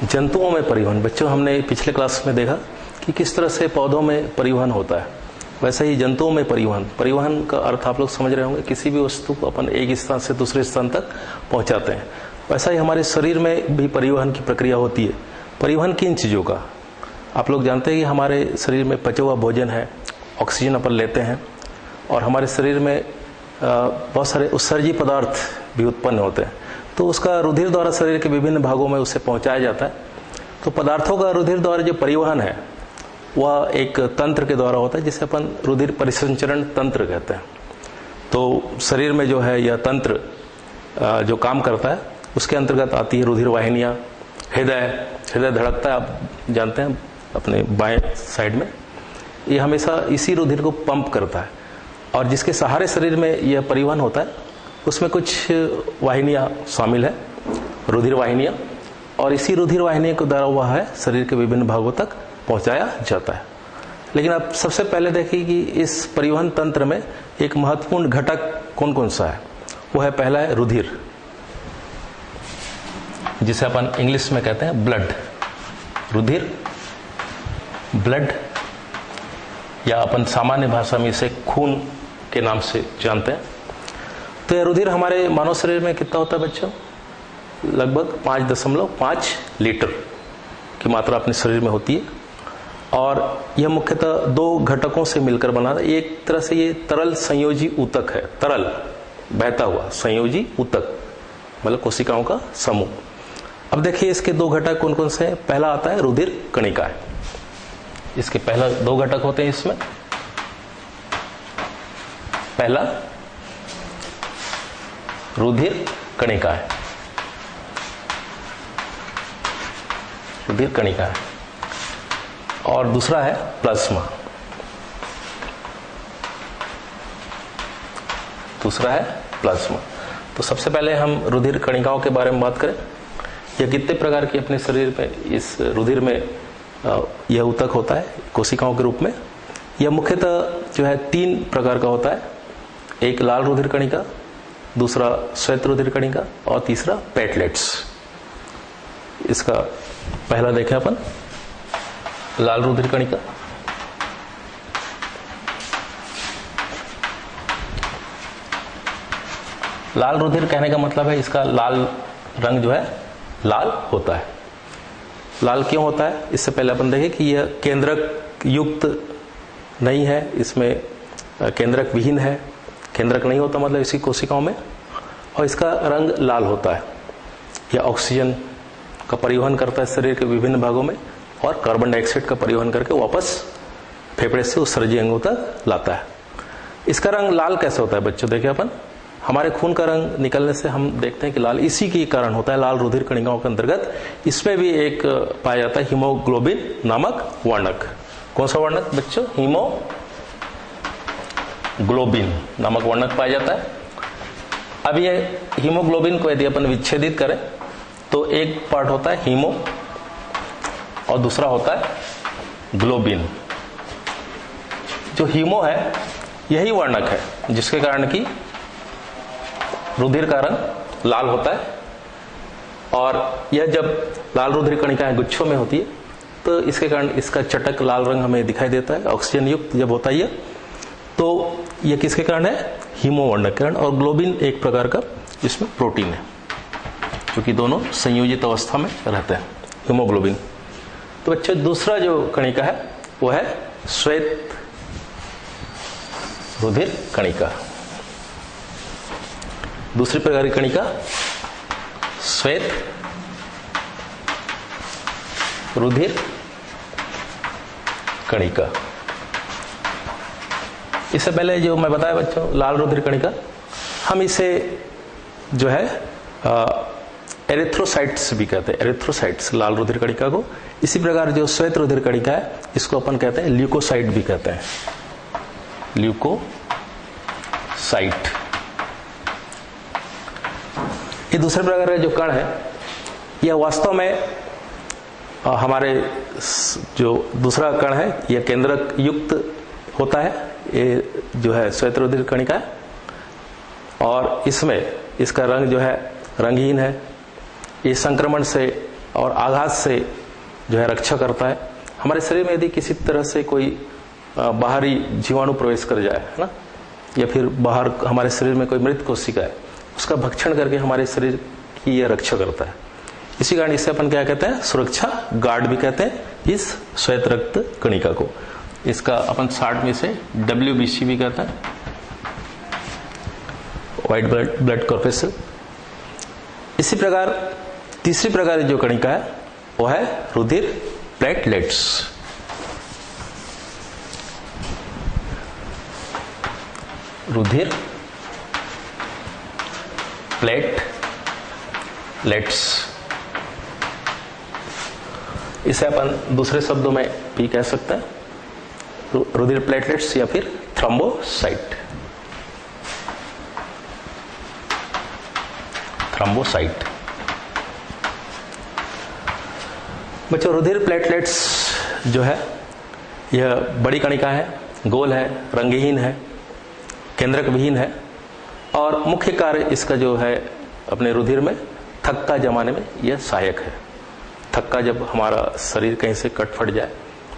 जंतुओं में परिवहन, बच्चों हमने पिछले क्लास में देखा कि किस तरह से पौधों में परिवहन होता है, वैसे ही जंतुओं में परिवहन। परिवहन का अर्थ आप लोग समझ रहे होंगे, किसी भी वस्तु को अपन एक स्थान से दूसरे स्थान तक पहुंचाते हैं। वैसा ही हमारे शरीर में भी परिवहन की प्रक्रिया होती है। परिवहन किन चीज़ों का, आप लोग जानते हैं कि हमारे शरीर में पचा हुआ भोजन है, ऑक्सीजन अपन लेते हैं, और हमारे शरीर में बहुत सारे उत्सर्जी पदार्थ भी उत्पन्न होते हैं, तो उसका रुधिर द्वारा शरीर के विभिन्न भागों में उसे पहुंचाया जाता है। तो पदार्थों का रुधिर द्वारा जो परिवहन है वह एक तंत्र के द्वारा होता है जिसे अपन रुधिर परिसंचरण तंत्र कहते हैं। तो शरीर में जो है यह तंत्र जो काम करता है उसके अंतर्गत आती है रुधिर वाहिनियाँ, हृदय धड़कता है, आप जानते हैं अपने बाएं साइड में, ये हमेशा इसी रुधिर को पंप करता है, और जिसके सहारे शरीर में यह परिवहन होता है उसमें कुछ वाहिनियाँ शामिल है, रुधिर वाहिनियाँ, और इसी रुधिर वाहिनी को द्वारा हुआ है शरीर के विभिन्न भागों तक पहुंचाया जाता है। लेकिन आप सबसे पहले देखिए कि इस परिवहन तंत्र में एक महत्वपूर्ण घटक कौन कौन सा है। वो है, पहला है रुधिर, जिसे अपन इंग्लिश में कहते हैं ब्लड। रुधिर, ब्लड, या अपन सामान्य भाषा में इसे खून के नाम से जानते हैं। तो यह रुधिर हमारे मानव शरीर में कितना होता है बच्चों, लगभग 5.5 लीटर की मात्रा अपने शरीर में होती है, और यह मुख्यतः दो घटकों से मिलकर बना है। एक तरह से ये तरल संयोजी ऊतक है, तरल बहता हुआ संयोजी ऊतक, मतलब कोशिकाओं का समूह। अब देखिए इसके दो घटक कौन कौन से हैं। पहला आता है रुधिर कणिका, इसके पहला दो घटक होते हैं इसमें। पहला रुधिर कणिका है, रुधिर कणिका है, और दूसरा है प्लाज्मा, दूसरा है प्लाज्मा। तो सबसे पहले हम रुधिर कणिकाओं के बारे में बात करें। यह कितने प्रकार की अपने शरीर में, इस रुधिर में यह ऊतक होता है कोशिकाओं के रूप में। यह मुख्यतः जो है 3 प्रकार का होता है, एक लाल रुधिर कणिका, दूसरा श्वेत रुधिर कणिका, और तीसरा प्लेटलेट्स। इसका पहला देखें अपन, लाल रुधिर कणिका। लाल रुधिर कहने का मतलब है इसका लाल रंग जो है लाल होता है। लाल क्यों होता है, इससे पहले अपन देखें कि यह केंद्रक युक्त नहीं है, इसमें केंद्रक विहीन है। केंद्रक नहीं होता मतलब इसी कोशिकाओं में, और इसका रंग लाल होता है। यह ऑक्सीजन का परिवहन करता है शरीर के विभिन्न भागों में, और कार्बन डाइऑक्साइड का परिवहन करके वापस फेफड़े से उत्सर्जी अंगों तक लाता है। इसका रंग लाल कैसे होता है बच्चों, देखिए अपन, हमारे खून का रंग निकलने से हम देखते हैं कि लाल इसी के कारण होता है, लाल रुधिर कणिकाओं के अंतर्गत। इसमें भी एक पाया जाता है हीमोग्लोबिन नामक वर्णक। कौन सा वर्णक बच्चों, हीमोग्लोबिन नामक वर्णक पाया जाता है। अब ये हीमोग्लोबिन को यदि अपन विच्छेदित करें तो एक पार्ट होता है हीमो, और दूसरा होता है ग्लोबिन। जो हीमो है यही वर्णक है जिसके कारण कि रुधिर का रंग लाल होता है, और यह जब लाल रुधिर कणिकाएं गुच्छों में होती है तो इसके कारण इसका चटक लाल रंग हमें दिखाई देता है। ऑक्सीजन युक्त जब होता है तो यह किसके कारण है? हीमो वर्णक के कारण। और ग्लोबिन एक प्रकार का इसमें प्रोटीन है, क्योंकि दोनों संयोजित अवस्था में रहते हैं, हीमोग्लोबिन। तो बच्चों दूसरा जो कणिका है वो है श्वेत रुधिर कणिका। दूसरी प्रकार की कणिका श्वेत रुधिर कणिका। इससे पहले जो मैं बताया बच्चों लाल रुधिर कणिका, हम इसे जो है एरिथ्रोसाइट्स भी कहते हैं, एरिथ्रोसाइट्स लाल रुधिर कणिका को। इसी प्रकार जो श्वेत रुधिर कणिका है इसको अपन कहते हैं ल्यूकोसाइट भी कहते हैं, ल्यूकोसाइट। ये दूसरे प्रकार का जो कण है यह वास्तव में हमारे जो दूसरा कण है यह केंद्रक युक्त होता है, ये जो है श्वेत रुधिर कणिका है, और इसमें इसका रंग जो है रंगहीन है। ये संक्रमण से और आघात से जो है रक्षा करता है। हमारे शरीर में यदि किसी तरह से कोई बाहरी जीवाणु प्रवेश कर जाए, है ना, या फिर बाहर हमारे शरीर में कोई मृत कोशिका है, उसका भक्षण करके हमारे शरीर की यह रक्षा करता है। इसी कारण इसे अपन क्या कहते हैं? सुरक्षा गार्ड भी कहते हैं इस श्वेत रक्त कणिका को। इसका अपन शार्ट में से WBC भी कहते हैं, व्हाइट ब्लड कॉर्पस्कल। इसी प्रकार तीसरी प्रकार की जो कणिका है वो है रुधिर प्लेटलेट्स। रुधिर प्लेटलेट्स, इसे अपन दूसरे शब्दों में भी कह सकते हैं रुधिर प्लेटलेट्स या फिर थ्रोम्बोसाइट। थ्रोम्बोसाइट बच्चों रुधिर प्लेटलेट्स जो है यह बड़ी कणिका है, गोल है, रंगहीन है, केंद्रक विहीन है, और मुख्य कार्य इसका जो है अपने रुधिर में थक्का जमाने में यह सहायक है। थक्का जब हमारा शरीर कहीं से कट फट जाए,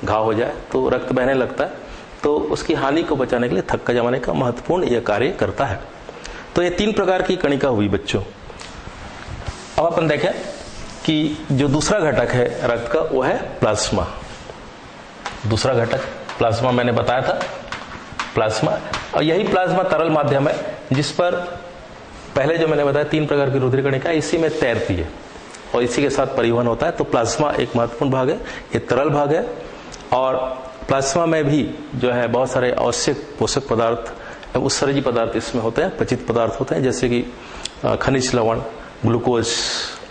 घाव हो जाए तो रक्त बहने लगता है, तो उसकी हानि को बचाने के लिए थक्का जमाने का महत्वपूर्ण यह कार्य करता है। तो ये तीन प्रकार की कणिका हुई बच्चों। अब अपन देखें कि जो दूसरा घटक है रक्त का वो है प्लाज्मा। दूसरा घटक प्लाज्मा मैंने बताया था, प्लाज्मा, और यही प्लाज्मा तरल माध्यम है जिस पर पहले जो मैंने बताया तीन प्रकार की रुधिर कणिका इसी में तैरती है और इसी के साथ परिवहन होता है। तो प्लाज्मा एक महत्वपूर्ण भाग है, ये तरल भाग है, और प्लाज्मा में भी जो है बहुत सारे आवश्यक पोषक पदार्थ, उत्सर्जी पदार्थ इसमें होते हैं, पचित पदार्थ होते हैं, जैसे कि खनिज लवण, ग्लूकोज,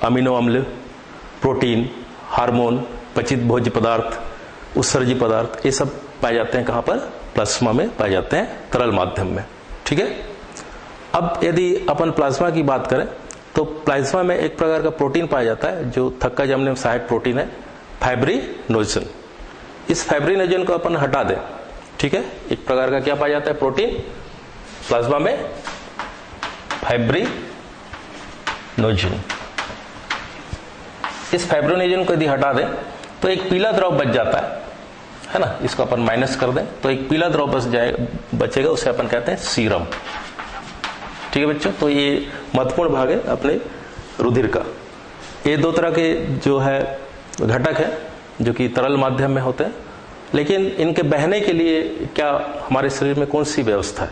अमीनो अम्ल, प्रोटीन, हार्मोन, पचित भोज्य पदार्थ, उत्सर्जी पदार्थ, ये सब पाए जाते हैं कहाँ पर? प्लाज्मा में पाए जाते हैं, तरल माध्यम में। ठीक है। अब यदि अपन प्लाज्मा की बात करें तो प्लाज्मा में एक प्रकार का प्रोटीन पाया जाता है जो थक्का जमने में सहायक प्रोटीन है, फाइब्रिनोजन। इस फाइब्रिनोजन को अपन हटा दें, ठीक है, एक प्रकार का क्या पाया जाता है? प्रोटीन प्लाज्मा में, फाइब्रिनोजन। इस फाइब्रिनोजन को यदि हटा दें तो एक पीला द्रव बच जाता है ना, इसको अपन माइनस कर दें तो एक पीला द्रव बचेगा, उसे अपन कहते हैं सीरम। ठीक है बच्चों, तो ये महत्वपूर्ण भाग है अपने रुधिर का। ये दो तरह के जो है घटक है जो कि तरल माध्यम में होते हैं, लेकिन इनके बहने के लिए क्या हमारे शरीर में कौन सी व्यवस्था है?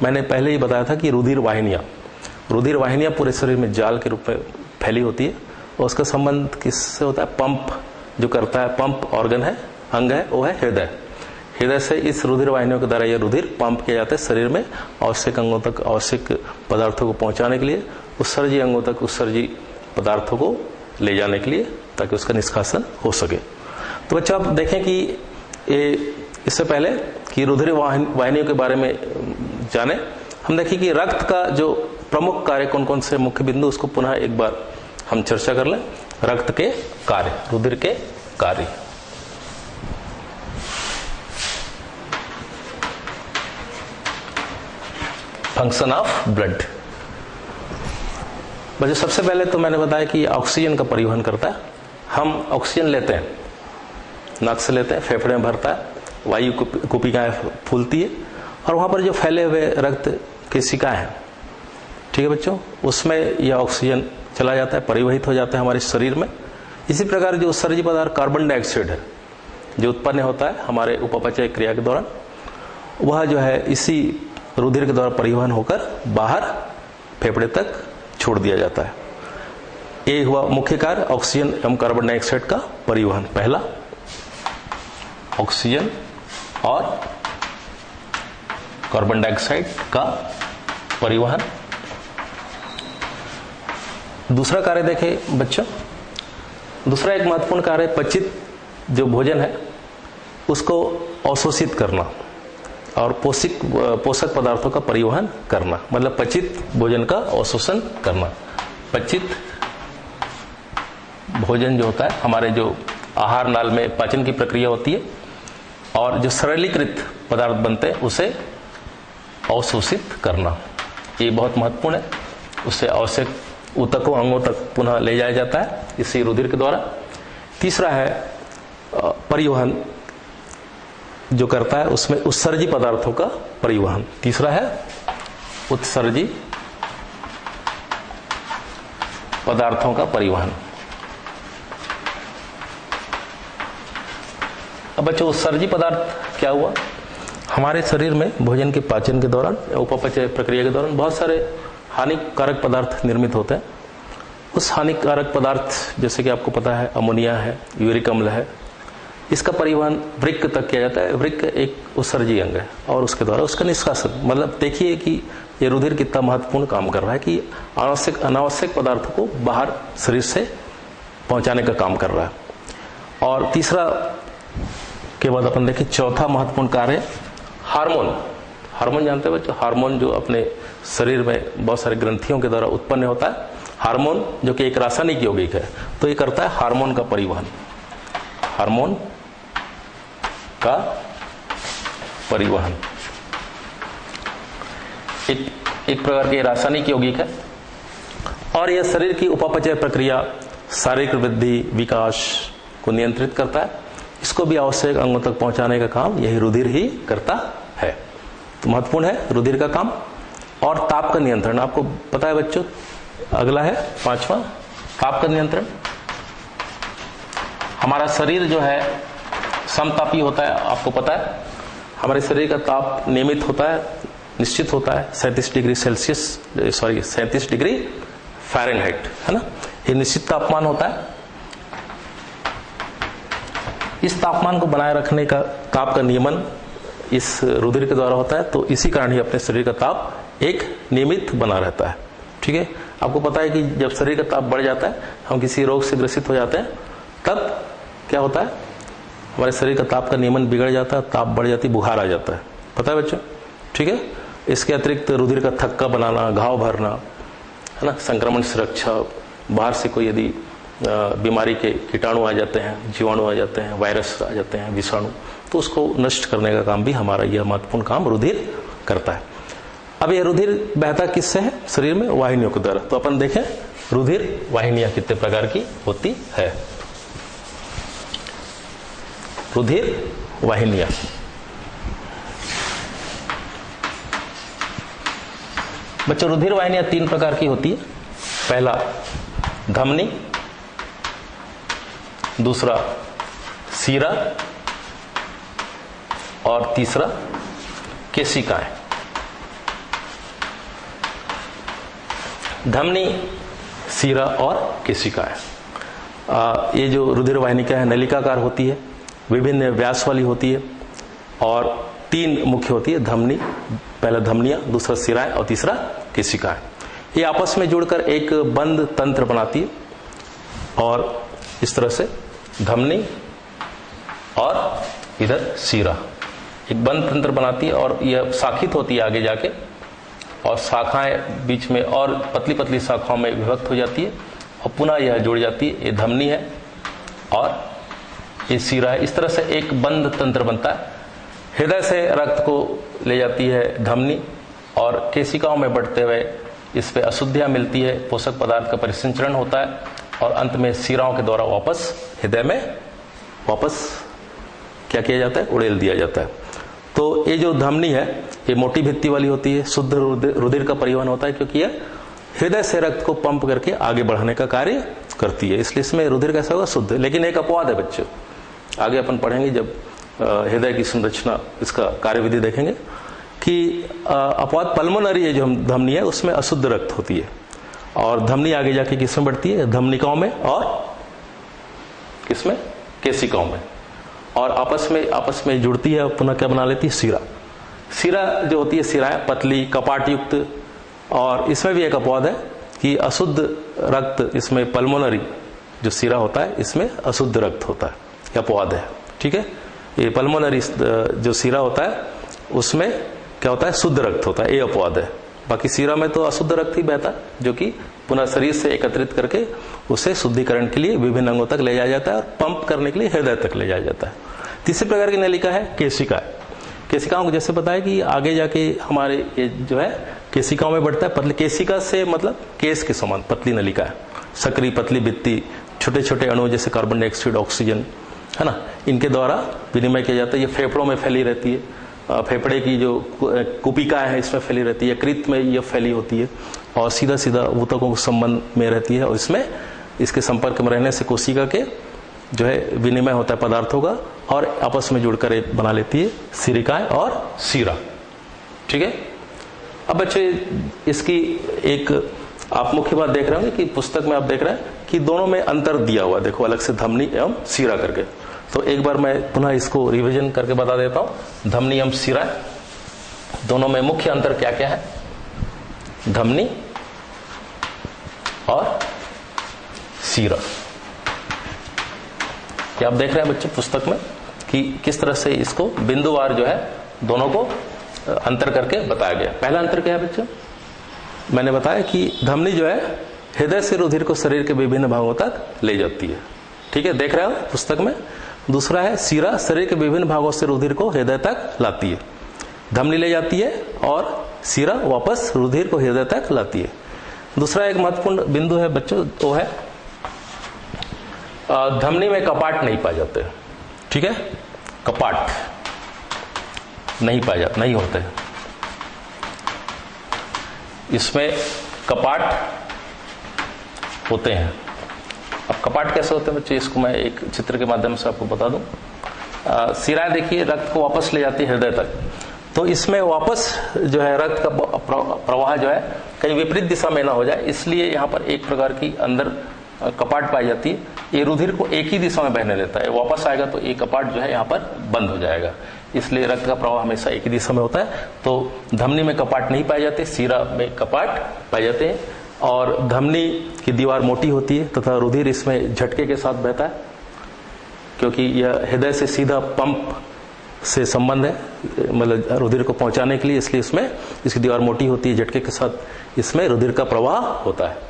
मैंने पहले ही बताया था कि रुधिर वाहिनियां पूरे शरीर में जाल के रूप में फैली होती है, और उसका संबंध किससे होता है? पंप जो करता है, पंप ऑर्गन है, अंग है, वो है हृदय। हृदय से इस रुधिर वाहिनियों के द्वारा यह रुधिर पंप किया जाता है शरीर में आवश्यक अंगों तक, आवश्यक पदार्थों को पहुंचाने के लिए, उत्सर्जी अंगों तक उत्सर्जी पदार्थों को ले जाने के लिए, ताकि उसका निष्कासन हो सके। तो बच्चों आप देखें कि इससे पहले कि रुधिर वाहिनियों के बारे में जाने, हम देखें कि रक्त का जो प्रमुख कार्य कौन कौन से मुख्य बिंदु, उसको पुनः एक बार हम चर्चा कर लें। रक्त के कार्य, रुधिर के कार्य। Function of blood. बच्चों सबसे पहले तो मैंने बताया कि ऑक्सीजन का परिवहन करता है। हम ऑक्सीजन लेते हैं, नाक से लेते हैं, फेफड़े में भरता है, वायु कुपिकाएं फूलती है और वहां पर जो फैले हुए रक्त केशिकाएं हैं, ठीक है बच्चों, उसमें यह ऑक्सीजन चला जाता है, परिवहित हो जाता है हमारे शरीर में। इसी प्रकार जो उत्सर्जी पदार्थ कार्बन डाइऑक्साइड है जो उत्पन्न होता है हमारे उपापचय क्रिया के दौरान, वह जो है इसी रुधिर के द्वारा परिवहन होकर बाहर फेफड़े तक छोड़ दिया जाता है। ये हुआ मुख्य कार्य ऑक्सीजन एवं कार्बन डाइऑक्साइड का परिवहन। पहला ऑक्सीजन और कार्बन डाइऑक्साइड का परिवहन। दूसरा कार्य देखें बच्चों, दूसरा एक महत्वपूर्ण कार्य पचित जो भोजन है उसको अवशोषित करना और पोषक पदार्थों का परिवहन करना, मतलब पचित भोजन का अवशोषण करना। पचित भोजन जो होता है हमारे जो आहार नाल में पाचन की प्रक्रिया होती है और जो सरलीकृत पदार्थ बनते हैं उसे अवशोषित करना, ये बहुत महत्वपूर्ण है। उससे आवश्यक ऊतकों अंगों तक पुनः ले जाया जाता है इसी रुधिर के द्वारा। तीसरा है परिवहन जो करता है उसमें उत्सर्जी पदार्थों का परिवहन। तीसरा है उत्सर्जी पदार्थों का परिवहन। अब बच्चों उत्सर्जी पदार्थ क्या हुआ, हमारे शरीर में भोजन के पाचन के दौरान, उपापचय प्रक्रिया के दौरान बहुत सारे हानिकारक पदार्थ निर्मित होते हैं। उस हानिकारक पदार्थ जैसे कि आपको पता है अमोनिया है, यूरिक अम्ल है, इसका परिवहन वृक्क तक किया जाता है। वृक्क एक उत्सर्जी अंग है और उसके द्वारा उसका निष्कासन, मतलब देखिए कि ये रुधिर कितना महत्वपूर्ण काम कर रहा है कि अनावश्यक पदार्थों को बाहर शरीर से पहुंचाने का काम कर रहा है। और तीसरा के बाद अपन देखें चौथा महत्वपूर्ण कार्य हार्मोन। हार्मोन जानते हैं बच्चों, हार्मोन जो अपने शरीर में बहुत सारे ग्रंथियों के द्वारा उत्पन्न होता है, हार्मोन जो कि एक रासायनिक यौगिक है, तो ये करता है हार्मोन का परिवहन। हार्मोन का परिवहन एक प्रकार के रासायनिक यौगिक है और यह शरीर की उपापचय प्रक्रिया, शारीरिक वृद्धि, विकास को नियंत्रित करता है। इसको भी आवश्यक अंगों तक पहुंचाने का काम यही रुधिर ही करता है। तो महत्वपूर्ण है रुधिर का काम। और ताप का नियंत्रण, आपको पता है बच्चों, अगला है पांचवा ताप का नियंत्रण। हमारा शरीर जो है समतापी होता है, आपको पता है हमारे शरीर का ताप नियमित होता है, निश्चित होता है 37 डिग्री सेल्सियस, 37 डिग्री फ़ारेनहाइट, है ना, ये निश्चित तापमान होता है। इस तापमान को बनाए रखने का, ताप का नियमन इस रुधिर के द्वारा होता है, तो इसी कारण ही अपने शरीर का ताप एक नियमित बना रहता है। ठीक है, आपको पता है कि जब शरीर का ताप बढ़ जाता है, हम किसी रोग से ग्रसित हो जाते हैं, तब क्या होता है, हमारे शरीर का ताप का नियमन बिगड़ जाता है, ताप बढ़ जाती है, बुखार आ जाता है। पता है बच्चों, ठीक है। इसके अतिरिक्त रुधिर का थक्का बनाना, घाव भरना, है ना, संक्रमण सुरक्षा, बाहर से कोई यदि बीमारी के कीटाणु आ जाते हैं, जीवाणु आ जाते हैं, वायरस आ जाते हैं, विषाणु, तो उसको नष्ट करने का काम भी हमारा यह महत्वपूर्ण काम रुधिर करता है। अब यह रुधिर बहता किससे है शरीर में? वाहिनियों के द्वारा। तो अपन देखें रुधिर वाहिनियां कितने प्रकार की होती है। रुधिर वाहिनियां, बच्चों रुधिर वाहिनियां 3 प्रकार की होती है। पहला धमनी, दूसरा सीरा और तीसरा केशिकाएं। धमनी, सीरा और केशिकाएं, ये जो रुधिर वाहिनिका है नलिकाकार होती है, विभिन्न व्यास वाली होती है और 3 मुख्य होती है। धमनी, पहला धमनियां, दूसरा सिराएं और तीसरा केशिकाएं। ये आपस में जुड़कर एक बंद तंत्र बनाती है और इस तरह से धमनी और इधर सीरा एक बंद तंत्र बनाती है और यह शाखित होती है आगे जाके, और शाखाएं बीच में और पतली पतली शाखाओं में विभक्त हो जाती है और पुनः यह जुड़ जाती है। ये धमनी है और ये सीरा है। इस तरह से एक बंद तंत्र बनता है। हृदय से रक्त को ले जाती है धमनी और केशिकाओं में बढ़ते हुए इस पे अशुद्धियां मिलती है, पोषक पदार्थ का परिसंचरण होता है और अंत में शिराओं के द्वारा वापस हृदय में वापस क्या किया जाता है, उड़ेल दिया जाता है। तो ये जो धमनी है ये मोटी भित्ति वाली होती है, शुद्ध रुधिर का परिवहन होता है क्योंकि यह हृदय से रक्त को पंप करके आगे बढ़ाने का कार्य करती है, इसलिए इसमें रुधिर कैसा होगा, शुद्ध। लेकिन एक अपवाद है बच्चों, आगे अपन पढ़ेंगे जब हृदय की संरचना इसका कार्यविधि देखेंगे कि अपवाद पल्मोनरी है जो धमनी है उसमें अशुद्ध रक्त होती है और धमनी आगे जाके किसमें बढ़ती है, धमनिकाओं में और किसमें, केशिकाओं में, और आपस में जुड़ती है, पुनः क्या बना लेती है, शिरा। शिरा जो होती है शिरा है पतली कपाट युक्त, और इसमें भी एक अपवाद है कि अशुद्ध रक्त इसमें पल्मोनरी जो शिरा होता है इसमें अशुद्ध रक्त होता है, अपवाद है। ठीक है, ये पल्मोनरी जो शिरा होता है उसमें क्या होता है, शुद्ध रक्त होता है, ये अपवाद है। बाकी शिरा में तो अशुद्ध रक्त ही बहता है जो कि पुनः शरीर से एकत्रित करके उसे शुद्धिकरण के लिए विभिन्न अंगों तक ले जाया जाता है और पंप करने के लिए हृदय तक ले जाया जाता है। तीसरे प्रकार की नलिका है केशिका। केशिकाओं को जैसे पता है कि आगे जाके हमारे ये जो है केशिकाओं में बढ़ता है, पतली केशिका से मतलब केस के समान पतली नलिका है, सकरी पतली भित्ति, छोटे छोटे अणु जैसे कार्बन डाइऑक्साइड ऑक्सीजन है ना, इनके द्वारा विनिमय किया जाता है। ये फेफड़ों में फैली रहती है, फेफड़े की जो कुपिका है इसमें फैली रहती है, कृत में ये फैली होती है और सीधा सीधा ऊतकों के संबंध में रहती है और इसमें इसके संपर्क में रहने से कोशिका के जो है विनिमय होता है पदार्थों का और आपस में जुड़कर एक बना लेती है सिरिकाएं और शिरा। ठीक है, अब बच्चे इसकी एक आप मुख्य बात देख रहे होंगे कि पुस्तक में आप देख रहे हैं कि दोनों में अंतर दिया हुआ, देखो अलग से धमनी एवं शिरा करके। तो एक बार मैं पुनः इसको रिवीजन करके बता देता हूं, धमनी एवं शिरा दोनों में मुख्य अंतर क्या क्या है, धमनी और शिरा। क्या आप देख रहे हैं बच्चे पुस्तक में कि किस तरह से इसको बिंदुवार जो है दोनों को अंतर करके बताया गया। पहला अंतर क्या है बच्चों, मैंने बताया कि धमनी जो है हृदय से रुधिर को शरीर के विभिन्न भागों तक ले जाती है। ठीक है, देख रहे हो पुस्तक में। दूसरा है शिरा, शरीर के विभिन्न भागों से रुधिर को हृदय तक लाती है। धमनी ले जाती है और शिरा वापस रुधिर को हृदय तक लाती है। दूसरा एक महत्वपूर्ण बिंदु है बच्चों, वो है धमनी में कपाट नहीं पाए जाते। ठीक है, कपाट नहीं पाए जाते, नहीं होते। इसमें कपाट होते हैं। अब कपाट कैसे होते हैं बच्चे, इसको मैं एक चित्र के माध्यम से आपको बता दूं। शिराएं देखिए रक्त को वापस ले जाती है हृदय तक, तो इसमें वापस जो है रक्त का प्रवाह जो है कहीं विपरीत दिशा में ना हो जाए, इसलिए यहाँ पर एक प्रकार की अंदर कपाट पाई जाती है। ये रुधिर को एक ही दिशा में बहने देता है, वापस आएगा तो ये कपाट जो है यहाँ पर बंद हो जाएगा, इसलिए रक्त का प्रवाह हमेशा एक ही दिशा में होता है। तो धमनी में कपाट नहीं पाए जाते, शिरा में कपाट पाए जाते हैं। और धमनी की दीवार मोटी होती है तथा रुधिर इसमें झटके के साथ बहता है, क्योंकि यह हृदय से सीधा पंप से संबंध है, मतलब रुधिर को पहुंचाने के लिए, इसलिए इसमें इसकी दीवार मोटी होती है, झटके के साथ इसमें रुधिर का प्रवाह होता है।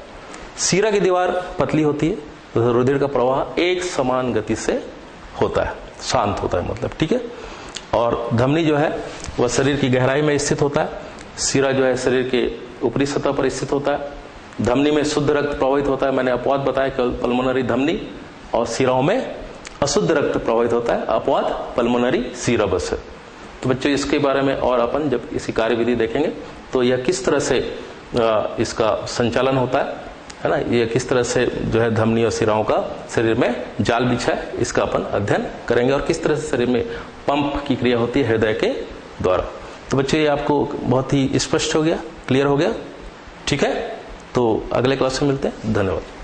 शिरा की दीवार पतली होती है तो रुधिर का प्रवाह एक समान गति से होता है, शांत होता है मतलब। ठीक है, और धमनी जो है वह शरीर की गहराई में स्थित होता है, शिरा जो है शरीर के ऊपरी सतह पर स्थित होता है। धमनी में शुद्ध रक्त प्रवाहित होता है, मैंने अपवाद बताया केवल पल्मोनरी धमनी, और शिराओं में अशुद्ध रक्त प्रवाहित होता है, अपवाद पल्मोनरी शिरा बस है। तो बच्चों इसके बारे में और अपन जब इसी कार्यविधि देखेंगे तो यह किस तरह से इसका संचालन होता है ना, ये किस तरह से जो है धमनी और शिराओं का शरीर में जाल बिछा है, इसका अपन अध्ययन करेंगे, और किस तरह से शरीर में पंप की क्रिया होती है हृदय के द्वारा। तो बच्चे ये आपको बहुत ही स्पष्ट हो गया, क्लियर हो गया। ठीक है, तो अगले क्लास में मिलते हैं, धन्यवाद।